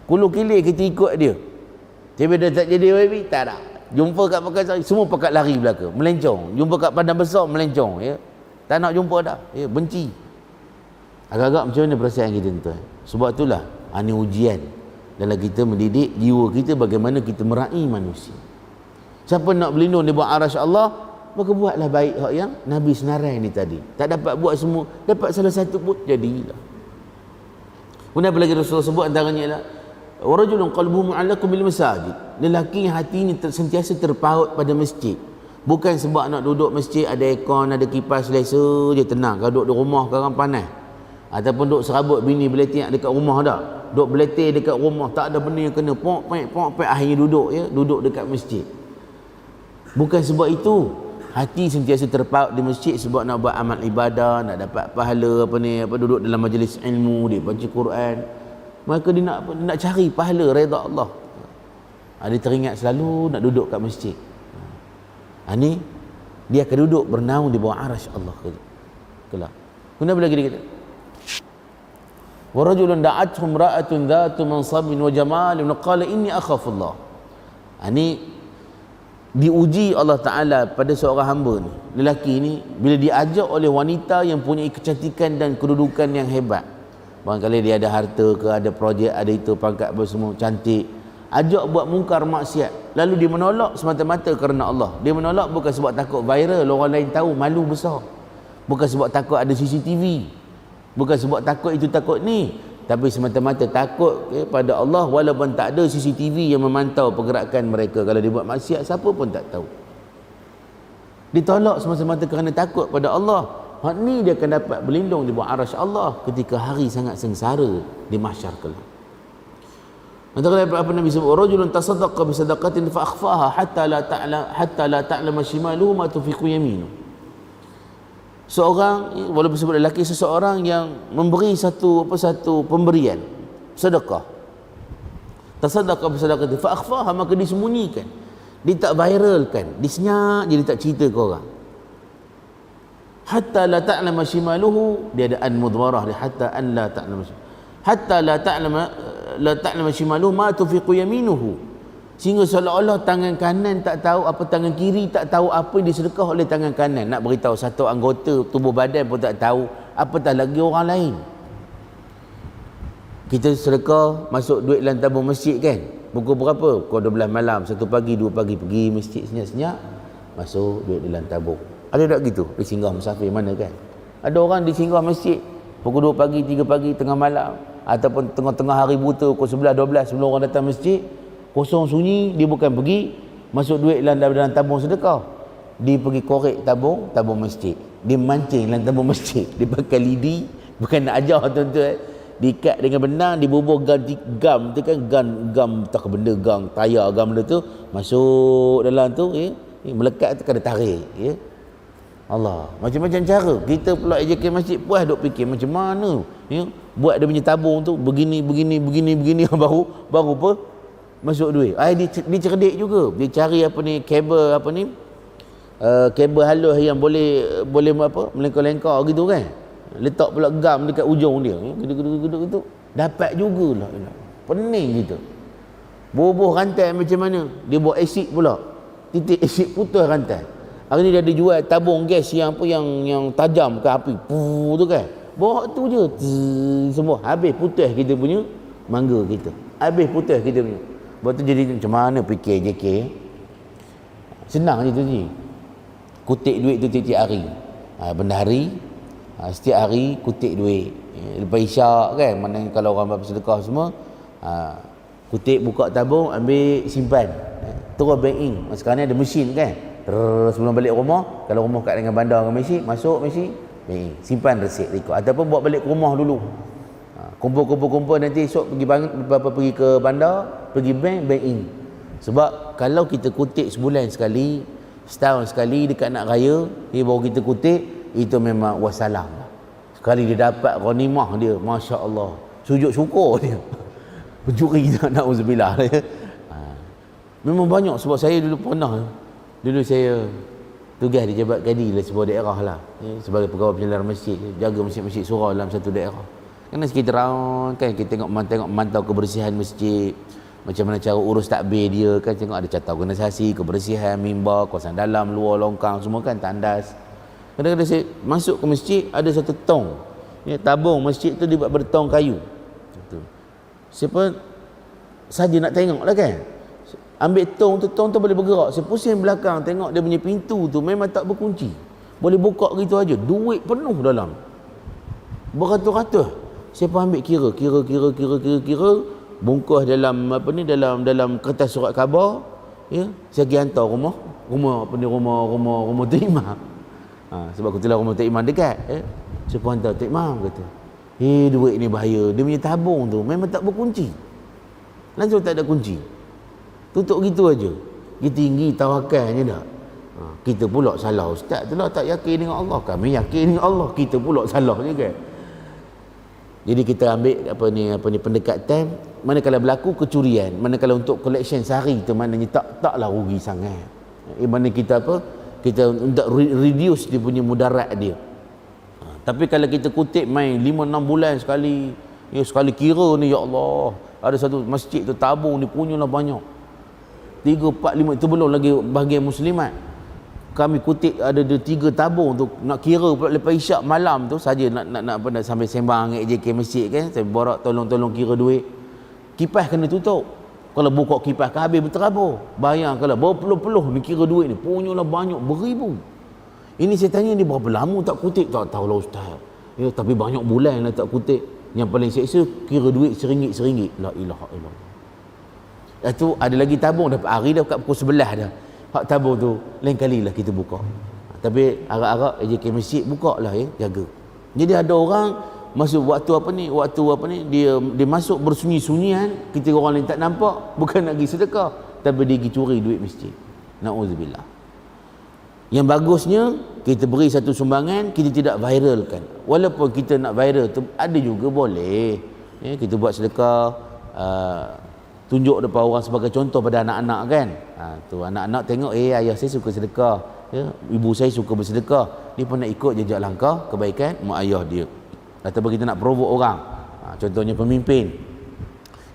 Kulu kilir kita ikut dia. Tapi dah tak jadi YB, tak ada. Jumpa kat Pakai semua pakat lari belaka, melencong. Jumpa kat Padang Besar melencong, ya. Tak nak jumpa dah, ya, benci. Agak-agak macam mana perasaan kita tuan? Sebab itulah ini ujian dalam kita mendidik jiwa kita, bagaimana kita meraih manusia. Siapa nak berlindung di bawah arasy Allah, maka buatlah baik hak yang Nabi senarai ni tadi. Tak dapat buat semua, dapat salah satu pun jadilah. Kemudian apa lagi Rasulullah sebut, antaranya ialah warajulun qalbuhu mu'allaqun bil masajid. Lelaki yang hati ini sentiasa terpaut pada masjid. Bukan sebab nak duduk masjid ada aircon, ada kipas selesa je tenang. Kalau duduk di rumah sekarang panas. Ataupun duduk serabut bini beletik dekat rumah dah. Duduk beletik dekat rumah, tak ada benda yang kena pok pek akhirnya duduk dekat masjid. Bukan sebab itu. Hati sentiasa terpaut di masjid sebab nak buat amal ibadah, nak dapat pahala duduk dalam majlis ilmu, dia baca Quran. Maka dia nak cari pahala redha Allah. Dia teringat selalu nak duduk kat masjid. Ni dia akan duduk bernaung di bawah arasy Allah kelak. Kemudian apa lagi dia kata? Wa rajulun da'athu imra'atun dhatu mansabin wa jamalin wa qala inni akhafullah. Ni diuji Allah Ta'ala pada seorang hamba ni, lelaki ni, bila diajak oleh wanita yang punya kecantikan dan kedudukan yang hebat. Barangkali dia ada harta ke, ada projek, ada itu, pangkat apa semua, cantik, ajak buat mungkar maksiat, lalu dia menolak semata-mata kerana Allah. Dia menolak bukan sebab takut viral, orang lain tahu, malu besar. Bukan sebab takut ada CCTV, bukan sebab takut itu takut ni, tapi semata-mata takut pada Allah, walaupun tak ada CCTV yang memantau pergerakan mereka. Kalau dia buat maksiat, siapa pun tak tahu. Ditolak semata-mata kerana takut pada Allah. Hak ni dia akan dapat berlindung di bawah arasy Allah ketika hari sangat sengsara di mahsyar kelak. Antara apa Nabi sebut, rajulun tasaddaqa bi sadaqatin fa akhfaha hatta la ta'lama shimaluhu ma tunfiqu yaminuhu. Seorang, walaupun sebut lelaki, seseorang yang memberi satu pemberian sedekah, tasaddaqa bi sadaqatin fa akhfaha, maka disembunyikan, dia tak viralkan, disenyak je, dia tak cerita ke orang. Hatta la ta'lama shimaluhu, dia ada an mudmarah, dia hatta an la ta'lama, hatta la ta'lama shimaluhu ma tunfiqu yaminuhu, sehingga seolah-olah tangan kanan tak tahu apa, tangan kiri tak tahu apa yang disedekah oleh tangan kanan. Nak beritahu satu anggota tubuh badan pun tak tahu, apatah lagi orang lain. Kita sedekah masuk duit dalam tabung masjid kan, pukul berapa? Pukul 12 malam, 1 pagi, 2 pagi pergi masjid senyap-senyap, masuk duit dalam tabung. Ada tak gitu? Dia singgah musafir mana kan? Ada orang disinggah masjid, pukul 2 pagi, 3 pagi, tengah malam, ataupun tengah-tengah hari buta, pukul 11, 12 sebelum orang datang masjid, kosong sunyi, dia bukan pergi masuk duit dalam tabung sedekah, dia pergi korek tabung masjid, dia mancing dalam tabung masjid, dia pakai lidi, bukan nak ajar tuan-tuan, diikat dengan benang, dibubuh gam tu kan, gam tak benda, gang tayar gam benda tu masuk dalam tu, melekat tu kena tarik, Allah, macam-macam cara. Kita pula AJK masjid puas duk fikir macam mana buat dia punya tabung tu begini baru apa masuk duit. Dia cerdik juga, dia cari kabel halus yang boleh apa, melengkar-lengkar gitu kan, letak pula gam dekat ujung dia, gitu dapat jugalah. Pening gitu. Bubuh rantai macam mana, dia buat asid pula, titik asid putus rantai. Hari ni dia ada jual tabung gas yang tajam ke api, tu kan, bawa tu je, semua habis putus kita punya mangga kita, habis putus kita punya. Lepas tu jadi macam mana fikir JK, senang je tu ni, kutip duit tu tiap-tiap hari, benda hari, setiap hari kutip duit, lepas isyak kan, mana kalau orang bersedekah semua, kutip, buka tabung, ambil simpan, terus bank-in. Sekarang ni ada mesin kan, terus sebelum balik rumah, kalau rumah kat dengan bandar dengan mesin, masuk mesin, simpan resit rekod, ataupun bawa balik ke rumah dulu, kumpul nanti esok pergi ke bandar, pergi bank in. Sebab kalau kita kutip sebulan sekali, setahun sekali, dekat nak raya dia baru kita kutip, itu memang wassalam. Sekali dia dapat ghanimah dia, Masya Allah, sujud syukur dia. Pencuri na'udzubillah. Memang banyak, sebab saya dulu pernah, saya tugas di Jabat Kadi lah sebuah daerah lah, sebagai pegawai penyelenggara masjid, jaga masjid-masjid surau dalam satu daerah. Kerana sekitar kan kita tengok mantau kebersihan masjid, macam mana cara urus takbir dia kan, tengok ada catat organisasi, kebersihan mimbar, kawasan dalam, luar, longkang semua kan tandas. Kadang-kadang saya masuk ke masjid, ada satu tong, tabung masjid tu dibuat bertong kayu. Siapa saja nak tengok lah kan, ambil tong tu boleh bergerak. Saya pusing belakang tengok dia punya pintu tu memang tak berkunci, boleh buka gitu aja, duit penuh dalam, beratus-ratus. Saya pun ambil kira, bungkus dalam dalam kertas surat khabar, saya pergi hantar rumah Tok Imam. Sebab kebetulan rumah Tok Imam dekat, saya pun hantar Tok Imam, kata, duit ni bahaya, dia punya tabung tu memang tak berkunci, langsung tak ada kunci, tutup gitu aja. Dia tinggi tawakalnya dah. Kita pula salah, ustaz tu lah tak yakin dengan Allah, kami yakin dengan Allah, kita pula salah juga. Jadi kita ambil pendekatan, manakala berlaku kecurian, manakala untuk collection sehari tu maknanya taklah rugi sangat. Mana kita kita untuk reduce dia punya mudarat dia. Tapi kalau kita kutip main 5-6 bulan sekali, sekali kira ni, ya Allah, ada satu masjid tu tabung ni punyalah banyak, 3, 4, 5, itu belum lagi bahagian muslimat. Kami kutip ada 3 tabung tu, nak kira pula lepas isyak malam tu saja nak sambil sembang dengan AJK masjid kan, saya borak tolong kira duit. Kipas kena tutup, kalau buka kipas kan habis berterabur. Bayang kalau berpuluh-puluh ni kira duit ni, punyalah banyak, beribu. Ini saya tanya ni berapa lama tak kutip, tak tahulah ustaz, tapi banyak bulan lah tak kutip. Yang paling seksa kira duit RM1, la ilaha illallah. Itu ada lagi tabung dapat hari dah kat pukul 11 dah. Hak tabung tu lain kali lah kita buka. Tapi harap-harap AJK masjid buka lah, jaga. Jadi ada orang masuk waktu dia masuk bersunyi-sunyian, kita orang lain tak nampak, bukan nak pergi sedekah, tapi dia pergi curi duit masjid. Na'udzubillah. Yang bagusnya kita beri satu sumbangan, kita tidak viralkan. Walaupun kita nak viral tu ada juga boleh. Kita buat sedekah, tunjuk depan orang sebagai contoh pada anak-anak kan. Tu anak-anak tengok, ayah saya suka sedekah, ibu saya suka bersedekah, dia pun nak ikut jejak langkah kebaikan mak ayah dia. Ataupun kita nak provoke orang, contohnya pemimpin,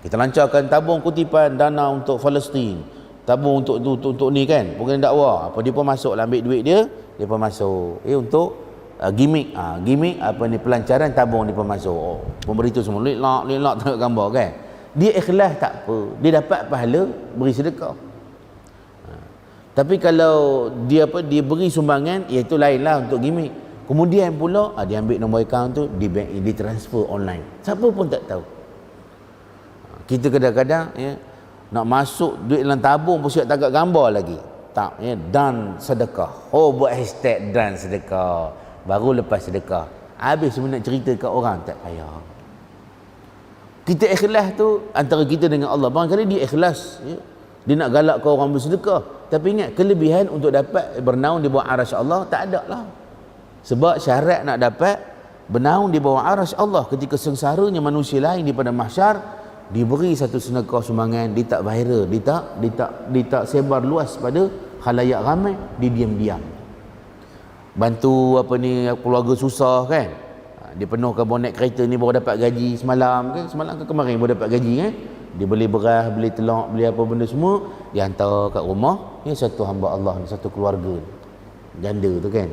kita lancarkan tabung kutipan dana untuk Palestin, tabung untuk ni kan, program dakwah apa, dia pun masuk lah, ambil duit dia pun masuk untuk gimmick pelancaran tabung, dia pun masuk, pemberitahu semua lelak tengok gambar kan. Dia ikhlas tak apa, dia dapat pahala beri sedekah. Tapi kalau dia beri sumbangan, iaitu lainlah untuk gimmick. Kemudian pula dia ambil nombor akaun tu, di transfer online. Siapa pun tak tahu. Kita kadang-kadang nak masuk duit dalam tabung pun siap tagak gambar lagi. Tak, dan sedekah. Buat hashtag dan sedekah. Baru lepas sedekah. Habis semua nak cerita kat orang, tak payah. Kita ikhlas tu antara kita dengan Allah. Barangkali dia ikhlas, dia nak galak ke orang bersedekah. Tapi ingat, kelebihan untuk dapat bernaung di bawah arasy Allah tak ada lah. Sebab syarat nak dapat bernaung di bawah arasy Allah ketika sengsaranya manusia lain di pada mahsyar, diberi satu sedekah sumbangan, dia tak viral, dia tak sebar luas pada khalayak ramai, dia diam-diam. Bantu keluarga susah kan. Dia penuhkan bonek kereta ni baru dapat gaji semalam kan. Semalam ke kemarin baru dapat gaji kan. Dia beli beras, beli telur, beli apa benda semua, dia hantar kat rumah. Satu hamba Allah, satu keluarga. Janda tu kan.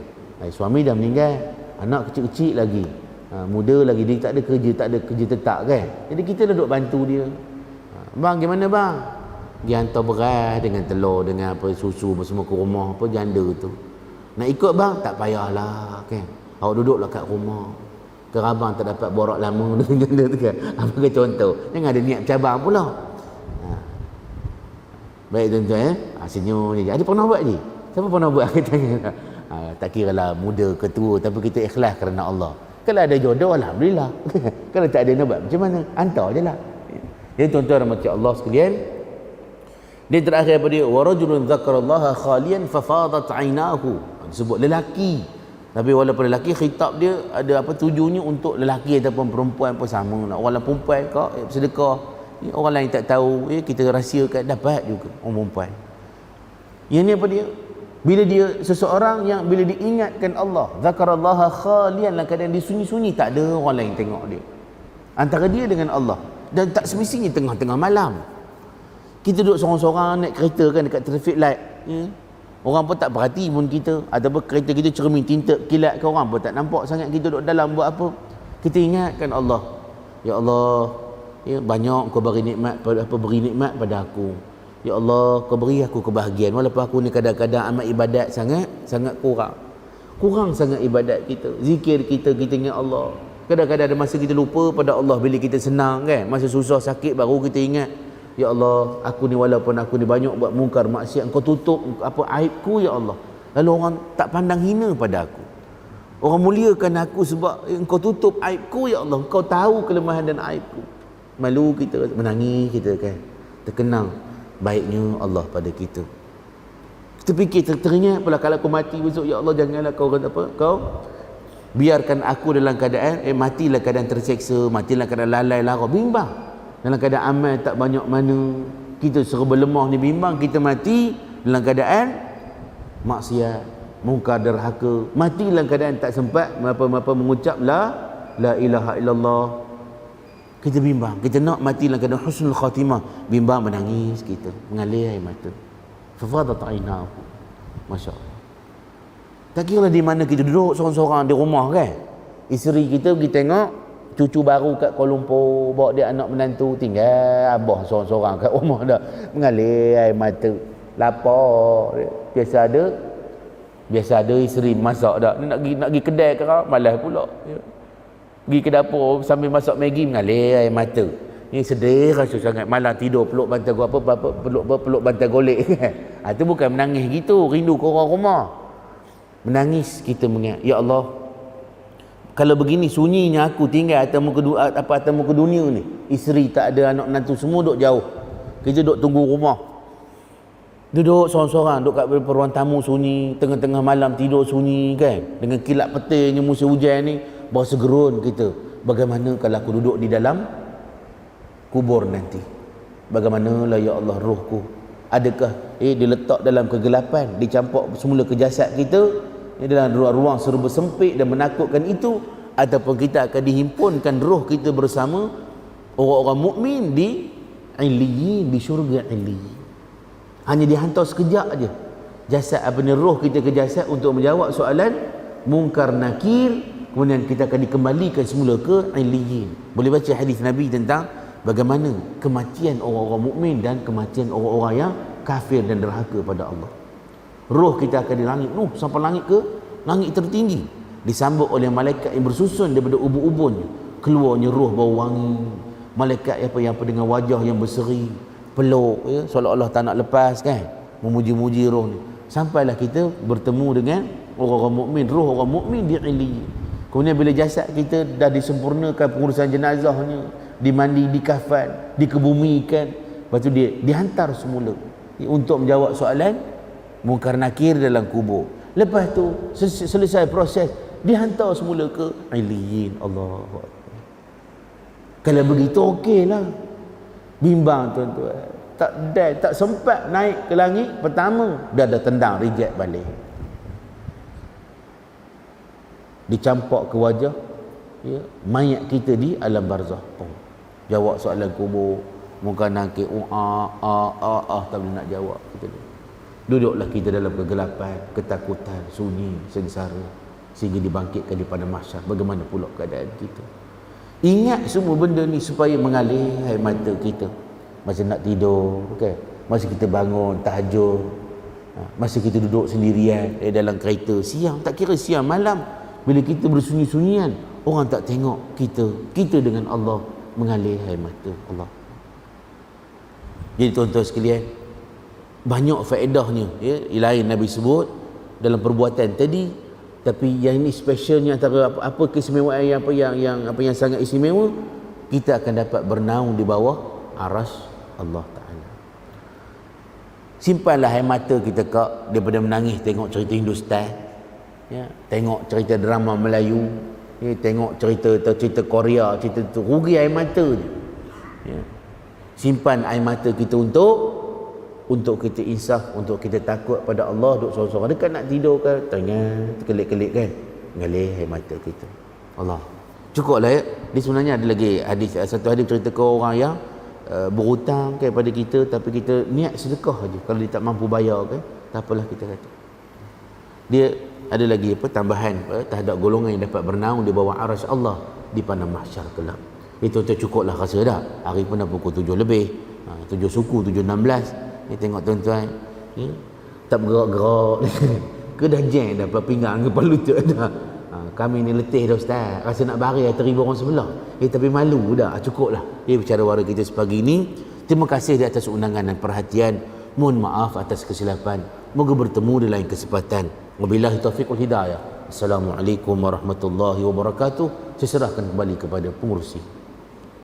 Suami dah meninggal, anak kecil-kecil lagi. Muda lagi, dia tak ada kerja tetap kan. Jadi kita duduk bantu dia. Bang, gimana bang? Dia hantar beras dengan telur, dengan apa susu semua ke rumah apa janda tu. Nak ikut bang? Tak payahlah kan. Awak duduklah kat rumah. Kerana abang tak dapat borak lama dengan janda tu kan. Apa ke contoh? Jangan ada niat cabang pula. Baik tuan-tuan senyum je. Ada pernah buat je? Siapa pernah buat? Aku tanya. Tak kira lah muda ke tua, tapi kita ikhlas kerana Allah. Kalau ada jodoh, alhamdulillah. Kalau tak ada, nak buat macam mana? Hantar je lah. Jadi tuan-tuan rahmati Allah sekalian, dia terakhir pada dia, wa rajulun dzakarallaha khalian fafadat ainahu. Disebut lelaki. Tapi walaupun lelaki, khitab dia ada apa tujuannya untuk lelaki ataupun perempuan pun sama. Orang lain perempuan kau sedekah, orang lain tak tahu, kita rahsiakan dapat juga orang perempuan. Yang ni apa dia? Bila dia seseorang yang bila diingatkan Allah, zakarallaha khalian, dalam keadaan dia sunyi-sunyi, tak ada orang lain tengok dia. Antara dia dengan Allah. Dan tak semestinya tengah-tengah malam. Kita duduk sorang-sorang naik kereta kan dekat traffic light. Orang pun tak perhati pun kita. Ataupun kereta kita cermin tinta kilat ke, orang pun tak nampak sangat kita duduk dalam buat apa. Kita ingatkan Allah. Ya Allah, banyak kau beri nikmat pada aku. Ya Allah, kau beri aku kebahagiaan walaupun aku ni kadang-kadang amat ibadat sangat kurang sangat ibadat kita, zikir kita ingat Allah. Kadang-kadang ada masa kita lupa pada Allah bila kita senang kan, masa susah sakit baru kita ingat, ya Allah, aku ni walaupun aku ni banyak buat mungkar maksiat, engkau tutup apa aibku ya Allah. Lalu orang tak pandang hina pada aku, orang muliakan aku sebab engkau tutup aibku ya Allah, engkau tahu kelemahan dan aibku. Malu kita, menangis kita kan, terkenang baiknya Allah pada kita. Kita fikir teringat pula kalau aku mati besok, ya Allah janganlah kau biarkan aku dalam keadaan matilah keadaan terseksa, matilah keadaan lalai lara, bimbang dalam keadaan amal tak banyak mana, kita serba lemah ni, bimbang kita mati dalam keadaan maksiat, mungkar derhaka, mati dalam keadaan tak sempat apa-apa mengucap la ilaha illallah. Kita bimbang, kita nak mati dalam keadaan husnul khatimah, bimbang, menangis kita, mengalir air mata. Fafadat ainahu. Masya-Allah. Tak kira di mana kita duduk seorang-seorang di rumah kan. Isteri kita pergi tengok cucu baru kat Kuala Lumpur, bawa dia anak menantu, tinggal abah seorang-seorang kat rumah dah, mengalir air mata. Lapar. Biasa ada isteri masak dah. Nak pergi kedai ke malas pula. Pergi ke dapur sambil masak Maggi, mengalir air mata. Ni sedih rasa sangat, malam tidur peluk bantal peluk bantal golek kan. Itu bukan menangis gitu, rindu ke orang rumah. Menangis kita mengingat, ya Allah, kalau begini sunyinya aku tinggal atas muka dunia ni, isteri tak ada, anak menantu semua duduk jauh, kita duduk tunggu rumah, duduk seorang-seorang, duduk kat ruang tamu sunyi, tengah-tengah malam tidur sunyi kan, dengan kilat petirnya musim hujan ni, bawa segerun kita. Bagaimana kalau aku duduk di dalam kubur nanti? Bagaimanalah ya Allah rohku? Adakah diletak dalam kegelapan, dicampur semula ke jasad kita dalam ruang serba sempit dan menakutkan itu, ataupun kita akan dihimpunkan roh kita bersama orang-orang mukmin di illiyin, di syurga illiyin. Hanya dihantar sekejap aja jasad roh kita ke jasad untuk menjawab soalan mungkar nakir, kemudian kita akan dikembalikan semula ke illiyin. Boleh baca hadis Nabi tentang bagaimana kematian orang-orang mukmin dan kematian orang-orang yang kafir dan derhaka pada Allah. Roh kita akan di langit sampai langit ke langit tertinggi. disambut oleh malaikat yang bersusun daripada ubun-ubunnya, keluarnya roh bau wangi, malaikat yang dengan wajah yang berseri, peluk ya, seolah-olah tak nak lepas kan, memuji-muji roh ni. Sampailah kita bertemu dengan orang-orang mukmin, roh orang mukmin di Illiyin. Kemudian bila jasad kita dah disempurnakan pengurusan jenazahnya, dimandi, dikafan, dikebumikan, lepas tu dia dihantar semula untuk menjawab soalan Munkar Nakir dalam kubur. Lepas tu selesai proses, dihantar semula ke Illiyin. Allahu Akbar. Kalau begitu okeylah. Bimbang tuan-tuan, tak sempat naik ke langit pertama, dah ada tendang reject balik, dicampak ke wajah ya, mayat kita di alam barzah. Jawab soalan kubur, Munkar Nakir tak boleh nak jawab. Kita duduklah kita dalam kegelapan, ketakutan, sunyi, sengsara, sehingga dibangkitkan di padang mahsyar. Bagaimana pula keadaan kita? Ingat semua benda ni supaya mengalih air mata kita masa nak tidur, okay? Masa kita bangun tahajud, masa kita duduk sendirian dalam kereta, siang, tak kira siang malam, bila kita bersunyi-sunyian, orang tak tengok kita dengan Allah mengalih air mata Allah. Jadi tuan-tuan sekalian, banyak faedahnya ya, lain Nabi sebut dalam perbuatan tadi, tapi yang ini specialnya, antara apa keistimewaan yang sangat istimewa, kita akan dapat bernaung di bawah arasy Allah Ta'ala. Simpanlah air mata kita kak daripada menangis tengok cerita Hindustan ya, tengok cerita drama Melayu ya, tengok cerita Korea, cerita tu, rugi air mata je ya. Simpan air mata kita untuk kita insaf, untuk kita takut pada Allah. Duduk sorang-sorang dekat nak tidur kan, terkelip-kelip kan, mengalir air mata kita. Allah cukuplah ya. Dia sebenarnya ada lagi hadis, satu hadis cerita ke orang yang berhutang kepada kita, tapi kita niat sedekah aja. Kalau dia tak mampu bayar kan, tak apalah kita kata. Dia ada lagi tambahan terhadap golongan yang dapat bernaung di bawah arasy Allah di padang mahsyar kelak. Itu cukuplah rasa dah. Hari pun dah pukul 7 lebih. 7 suku, 7.16. Ni tengok tuan-tuan ya, tak bergerak-gerak ke dah jeng dah pinggang kepala lutut dah. Kami ni letih dah ustaz, rasa nak baring teribu orang sebelah, tapi malu dah. Cukuplah bicara wara kita sepagi ini. Terima kasih di atas undangan dan perhatian. Mohon maaf atas kesilapan. Moga bertemu di lain kesempatan. Wabillahi taufiq wal hidayah. Assalamualaikum warahmatullahi wabarakatuh. Saya serahkan kembali kepada pengurusi.